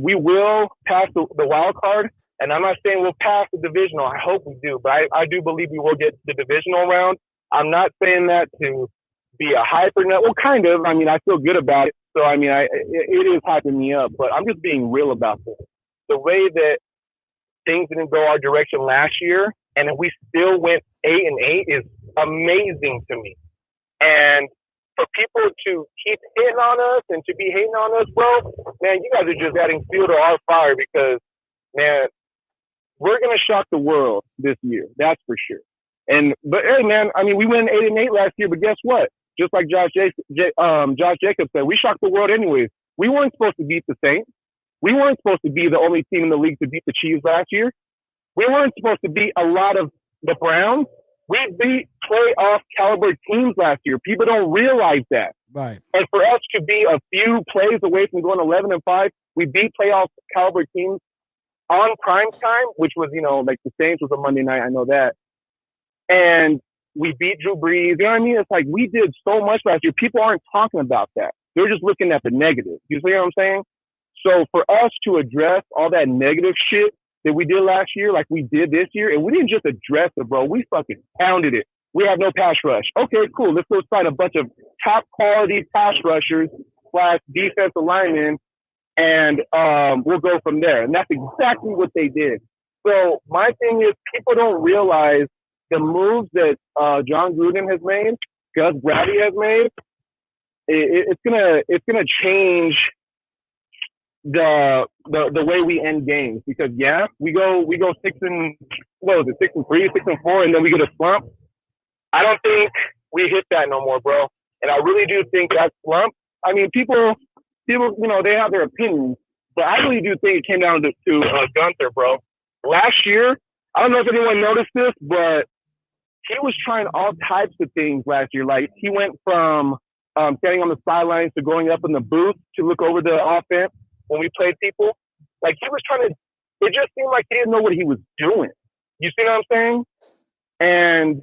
we will pass the wild card. And I'm not saying we'll pass the divisional. I hope we do, but I do believe we will get the divisional round. I'm not saying that to be a hyper net. Well, kind of. I mean, I feel good about it. So, I mean, it is hyping me up, but I'm just being real about this. The way that things didn't go our direction last year, and we still went 8-8 is amazing to me. And for people to keep hitting on us and to be hating on us, bro, man, you guys are just adding fuel to our fire because, man, we're gonna shock the world this year. That's for sure. But hey, man, I mean, we went 8-8 last year, but guess what? Just like Josh Jacobs said, we shocked the world anyways. We weren't supposed to beat the Saints. We weren't supposed to be the only team in the league to beat the Chiefs last year. We weren't supposed to beat a lot of the Browns. We beat playoff caliber teams last year. People don't realize that. Right. And for us to be a few plays away from going 11-5, we beat playoff caliber teams on prime time, which was, like the Saints was a Monday night. I know that. And we beat Drew Brees. You know what I mean? It's like we did so much last year. People aren't talking about that. They're just looking at the negative. You see what I'm saying? So for us to address all that negative shit that we did last year, like we did this year, and we didn't just address it, bro. We fucking pounded it. We have no pass rush. Okay, cool. Let's go sign a bunch of top quality pass rushers / defensive linemen, and we'll go from there. And that's exactly what they did. So my thing is, people don't realize the moves that John Gruden has made, Gus Bradley has made. It's gonna change the way we end games, because we go 6-3, 6-4, and then we get a slump. I don't think we hit that no more, bro. And I really do think that slump. I mean, people, they have their opinions, but I really do think it came down to Gunther, bro. Last year, I don't know if anyone noticed this, but he was trying all types of things last year. Like, he went from standing on the sidelines to going up in the booth to look over the offense when we played people. Like, he was trying to, it just seemed like he didn't know what he was doing. You see what I'm saying? And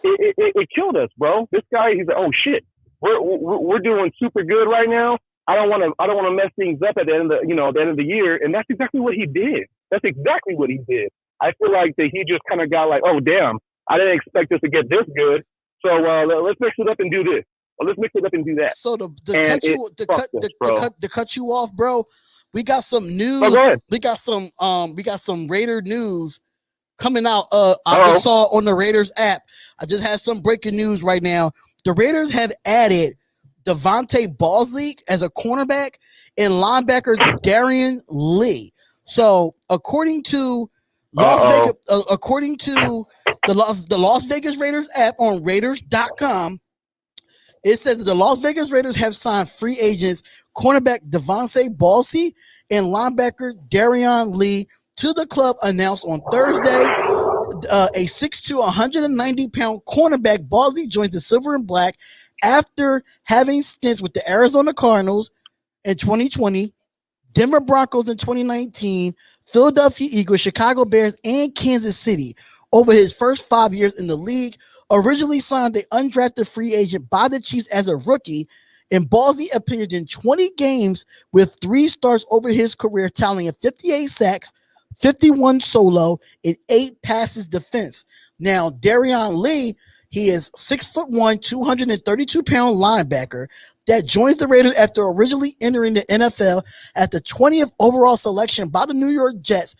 it killed us, bro. This guy, he's like, oh shit, we're doing super good right now. I don't want to mess things up at the end of the year. And that's exactly what he did. That's exactly what he did. I feel like that he just kind of got like, oh damn, I didn't expect this to get this good. So let's mix it up and do this. Or let's mix it up and do that. So to cut you off, bro, we got some news. Oh, go ahead. We got some Raider news coming out. I just saw on the Raiders app. I just had some breaking news right now. The Raiders have added Devontae Balsley as a cornerback and linebacker Darian Lee. So according to the Las Vegas Raiders app on Raiders.com, it says that the Las Vegas Raiders have signed free agents cornerback Devontae Balsley and linebacker Darian Lee to the club, announced on Thursday. A 6'2", 190-pound cornerback, Balsley joins the Silver and Black after having stints with the Arizona Cardinals in 2020, Denver Broncos in 2019, Philadelphia Eagles, Chicago Bears, and Kansas City over his first 5 years in the league. Originally signed an undrafted free agent by the Chiefs as a rookie, and Balsley appeared in 20 games with 3 starts over his career, tallying 58 sacks, 51 solo, and 8 passes defense. Now, Darian Lee, he is 6'1", 232-pound linebacker that joins the Raiders after originally entering the NFL at the 20th overall selection by the New York Jets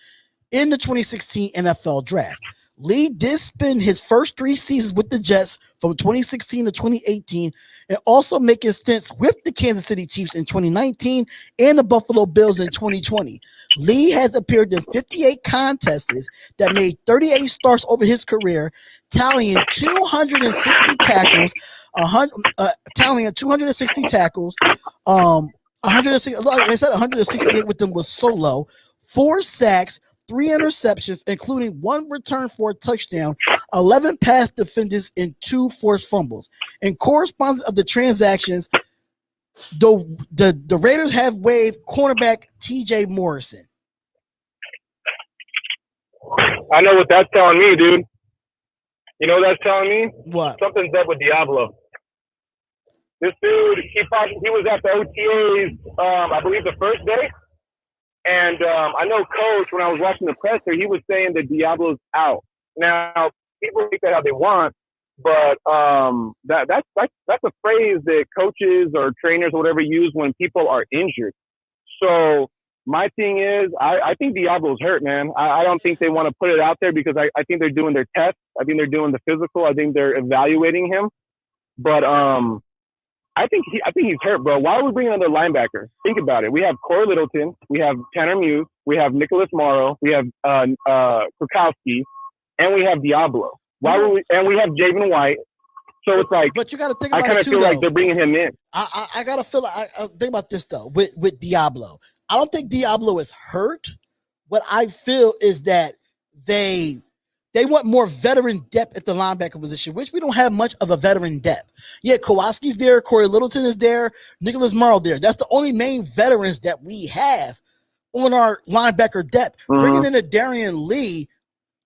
in the 2016 NFL Draft. Lee did spend his first 3 seasons with the Jets from 2016 to 2018, and also making stints with the Kansas City Chiefs in 2019 and the Buffalo Bills in 2020. Lee has appeared in 58 contests that made 38 starts over his career, tallying 260 tackles, 168 with them was solo, 4 sacks, 3 interceptions, including 1 return for a touchdown, 11 pass defenders, and 2 forced fumbles. In correspondence of the transactions, the Raiders have waived cornerback TJ Morrison. I know what that's telling me, dude. You know what that's telling me? What? Something's up with Diablo. This dude, he was at the OTAs, I believe the first day. And I know Coach, when I was watching the presser, he was saying that Diablo's out. Now, people think that how they want, but that's a phrase that coaches or trainers or whatever use when people are injured. So my thing is, I think Diablo's hurt, man. I don't think they want to put it out there because I think they're doing their tests. I think they're doing the physical. I think they're evaluating him. But I think he's hurt, bro. Why are we bringing another linebacker? Think about it. We have Corey Littleton, we have Tanner Muse, we have Nicholas Morrow, we have Krakowski, and we have Diablo. And we have Javen White. So it's like, but you got to think about I kind of feel like they're bringing him in. I got to feel. I think about this though with Diablo. I don't think Diablo is hurt. What I feel is that they want more veteran depth at the linebacker position, which we don't have much of a veteran depth. Yeah, Kowalski's there, Corey Littleton is there, Nicholas Morrow there. That's the only main veterans that we have on our linebacker depth. Bringing in a Darian Lee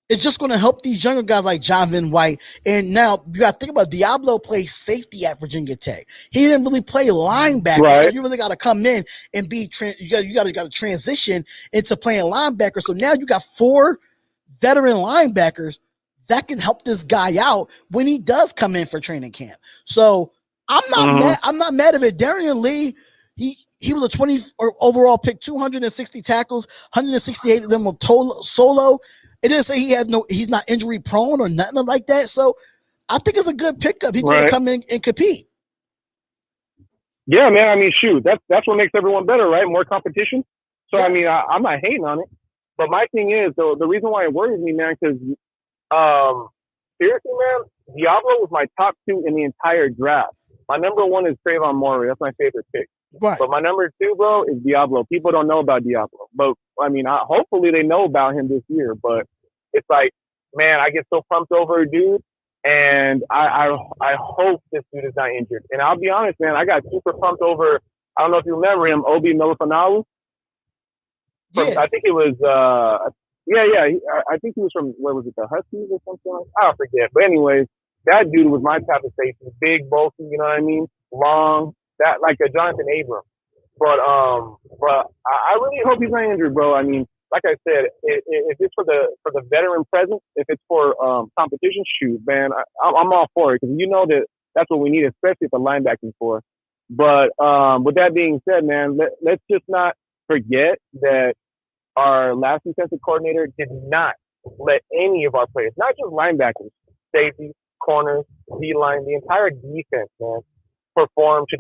is just going to help these younger guys like Jonathan White. And now you got to think about Diablo plays safety at Virginia Tech. He didn't really play linebacker. Right. So you really got to come in and be you got to transition into playing linebacker. So now you got 4 veteran linebackers that can help this guy out when he does come in for training camp. So I'm not mad. I'm not mad at it. Darian Lee, he was a 20 overall pick, 260 tackles, 168 of them were solo. It didn't say he's not injury prone or nothing like that. So I think it's a good pickup. He's going to come in and compete. Yeah, man. I mean, shoot, that's what makes everyone better, right? More competition. So yes. I mean, I'm not hating on it, but my thing is the reason why it worries me, man, because seriously, man, Diablo was my top 2 in the entire draft. My number 1 is Trayvon Murray. That's my favorite pick. Right. But my number 2, bro, is Diablo. People don't know about Diablo, but I mean, hopefully they know about him this year. But it's like, man, I get so pumped over a dude, and I hope this dude is not injured. And I'll be honest, man, I got super pumped over. I don't know if you remember him, Obi Melifanalu. I think it was. I think he was from, where was it, the Huskies or something? I don't forget. But anyways, that dude was my type of safety, big, bulky. You know what I mean? Long. That like a Jonathan Abram, but I really hope he's not injured, bro. I mean, like I said, if it's for the veteran presence, if it's for competition, shoot, man, I'm all for it because you know that's what we need, especially at the linebacking for. But with that being said, man, let's just not forget that our last defensive coordinator did not let any of our players, not just linebackers, safety, corners, D-line, the entire defense, man, perform to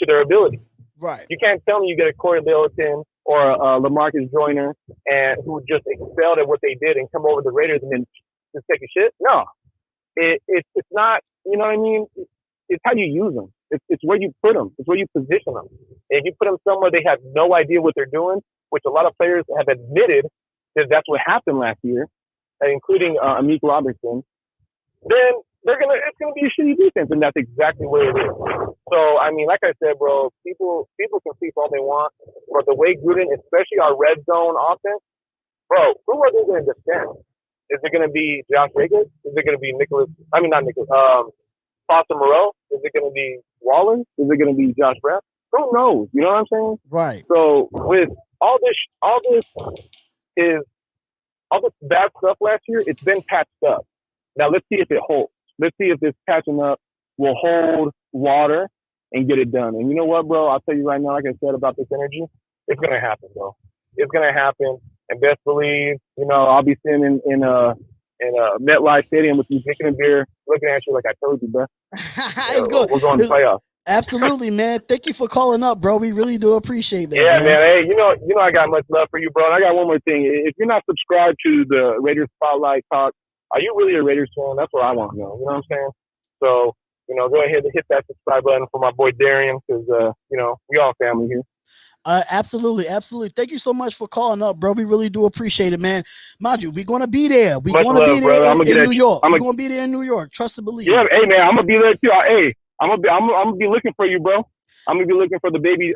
their ability. Right. You can't tell me you get a Corey Littleton or a LaMarcus Joyner and who just excelled at what they did and come over the Raiders and then just take a shit. No, it's not. You know what I mean? It's how you use them. It's where you put them. It's where you position them. If you put them somewhere they have no idea what they're doing, which a lot of players have admitted that that's what happened last year, including Amik Robertson, then it's gonna be a shitty defense, and that's exactly what it is. So I mean, like I said, bro, people can sleep all they want, but the way Gruden, especially our red zone offense, bro, who are they gonna defend? Is it gonna be Josh Jacobs? Is it gonna be Foster Moreau? Is it gonna be Waller? Is it gonna be Josh Braff? Who knows? You know what I'm saying? Right. So with all this bad stuff last year, it's been patched up. Now let's see if it holds. Let's see if this patching up will hold water and get it done. And you know what, bro? I'll tell you right now, like I said about this energy, it's going to happen, bro. It's going to happen. And best believe, you know, I'll be sitting in a MetLife Stadium with you drinking a beer, looking at you like I told you, bro. It's good. We're going to playoffs. Absolutely, man. Thank you for calling up, bro. We really do appreciate that. Yeah, man. Hey, you know, I got much love for you, bro. And I got one more thing. If you're not subscribed to the Raiders Spotlight Talk, are you really a Raiders fan? That's what I want to know. You know what I'm saying? So, you know, go ahead and hit that subscribe button for my boy Darian because, you know, we all family here. Absolutely. Thank you so much for calling up, bro. We really do appreciate it, man. Mind you, we're going to be there. We're going to be there in New York. We're going to be there in New York. Trust and believe. Yeah, hey, man, I'm going to be there too. Hey, I'm gonna be looking for you, bro. I'm going to be looking for the baby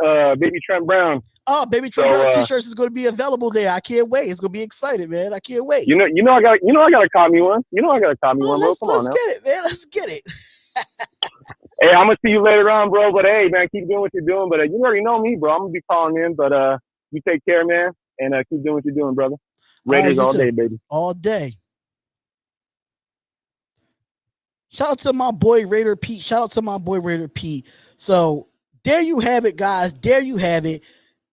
Trent Brown. Oh, baby Trent Brown t-shirts is going to be available there. I can't wait. It's going to be exciting, man. I can't wait. You know, I gotta cop me one. Come on, let's get it, man. Let's get it. Hey, I'm gonna see you later on, bro. But hey, man, keep doing what you're doing. But you already know me, bro. I'm gonna be calling in. But you take care, man, and keep doing what you're doing, brother. Raiders all day, baby. All day. Shout out to my boy Raider Pete. So there you have it, guys. There you have it.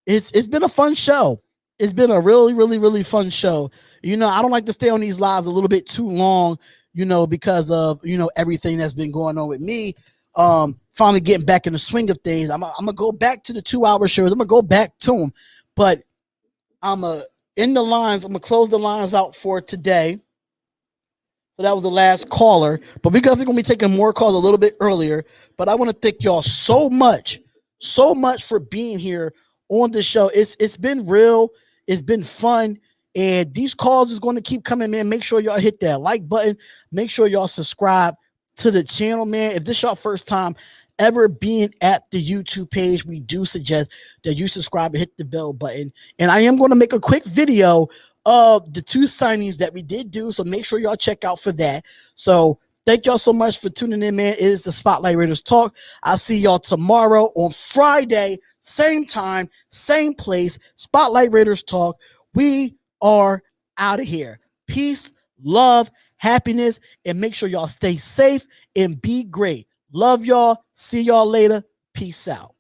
It's been a fun show. It's been a really, really, really fun show. You know, I don't like to stay on these lives a little bit too long, you know, because of, you know, everything that's been going on with me. finally getting back in the swing of things. I'm gonna go back to the 2-hour shows. I'm gonna go back to them, but I'm in the lines. I'm gonna close the lines out for today. So that was the last caller, but we're gonna be taking more calls a little bit earlier. But I want to thank y'all so much for being here on the show. It's been real. It's been fun. And these calls is going to keep coming, man. Make sure y'all hit that like button. Make sure y'all subscribe to the channel, man. If this is your first time ever being at the YouTube page, we do suggest that you subscribe and hit the bell button. And I am going to make a quick video of the 2 signings that we did do, so make sure y'all check out for that. So thank y'all so much for tuning in, man. It is the Spotlight Raiders Talk. I'll see y'all tomorrow on Friday, same time, same place. Spotlight Raiders Talk. We are out of here. Peace, love, happiness, and make sure y'all stay safe and be great. Love y'all. See y'all later. Peace out.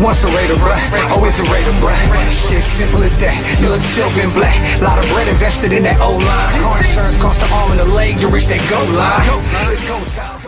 Once a Raider, bruh, always a Raider, bruh. Shit, simple as that. You look silver and black. Lot of bread invested in that O-line. Car insurance cost the arm and the leg to reach that goal line. It's go time.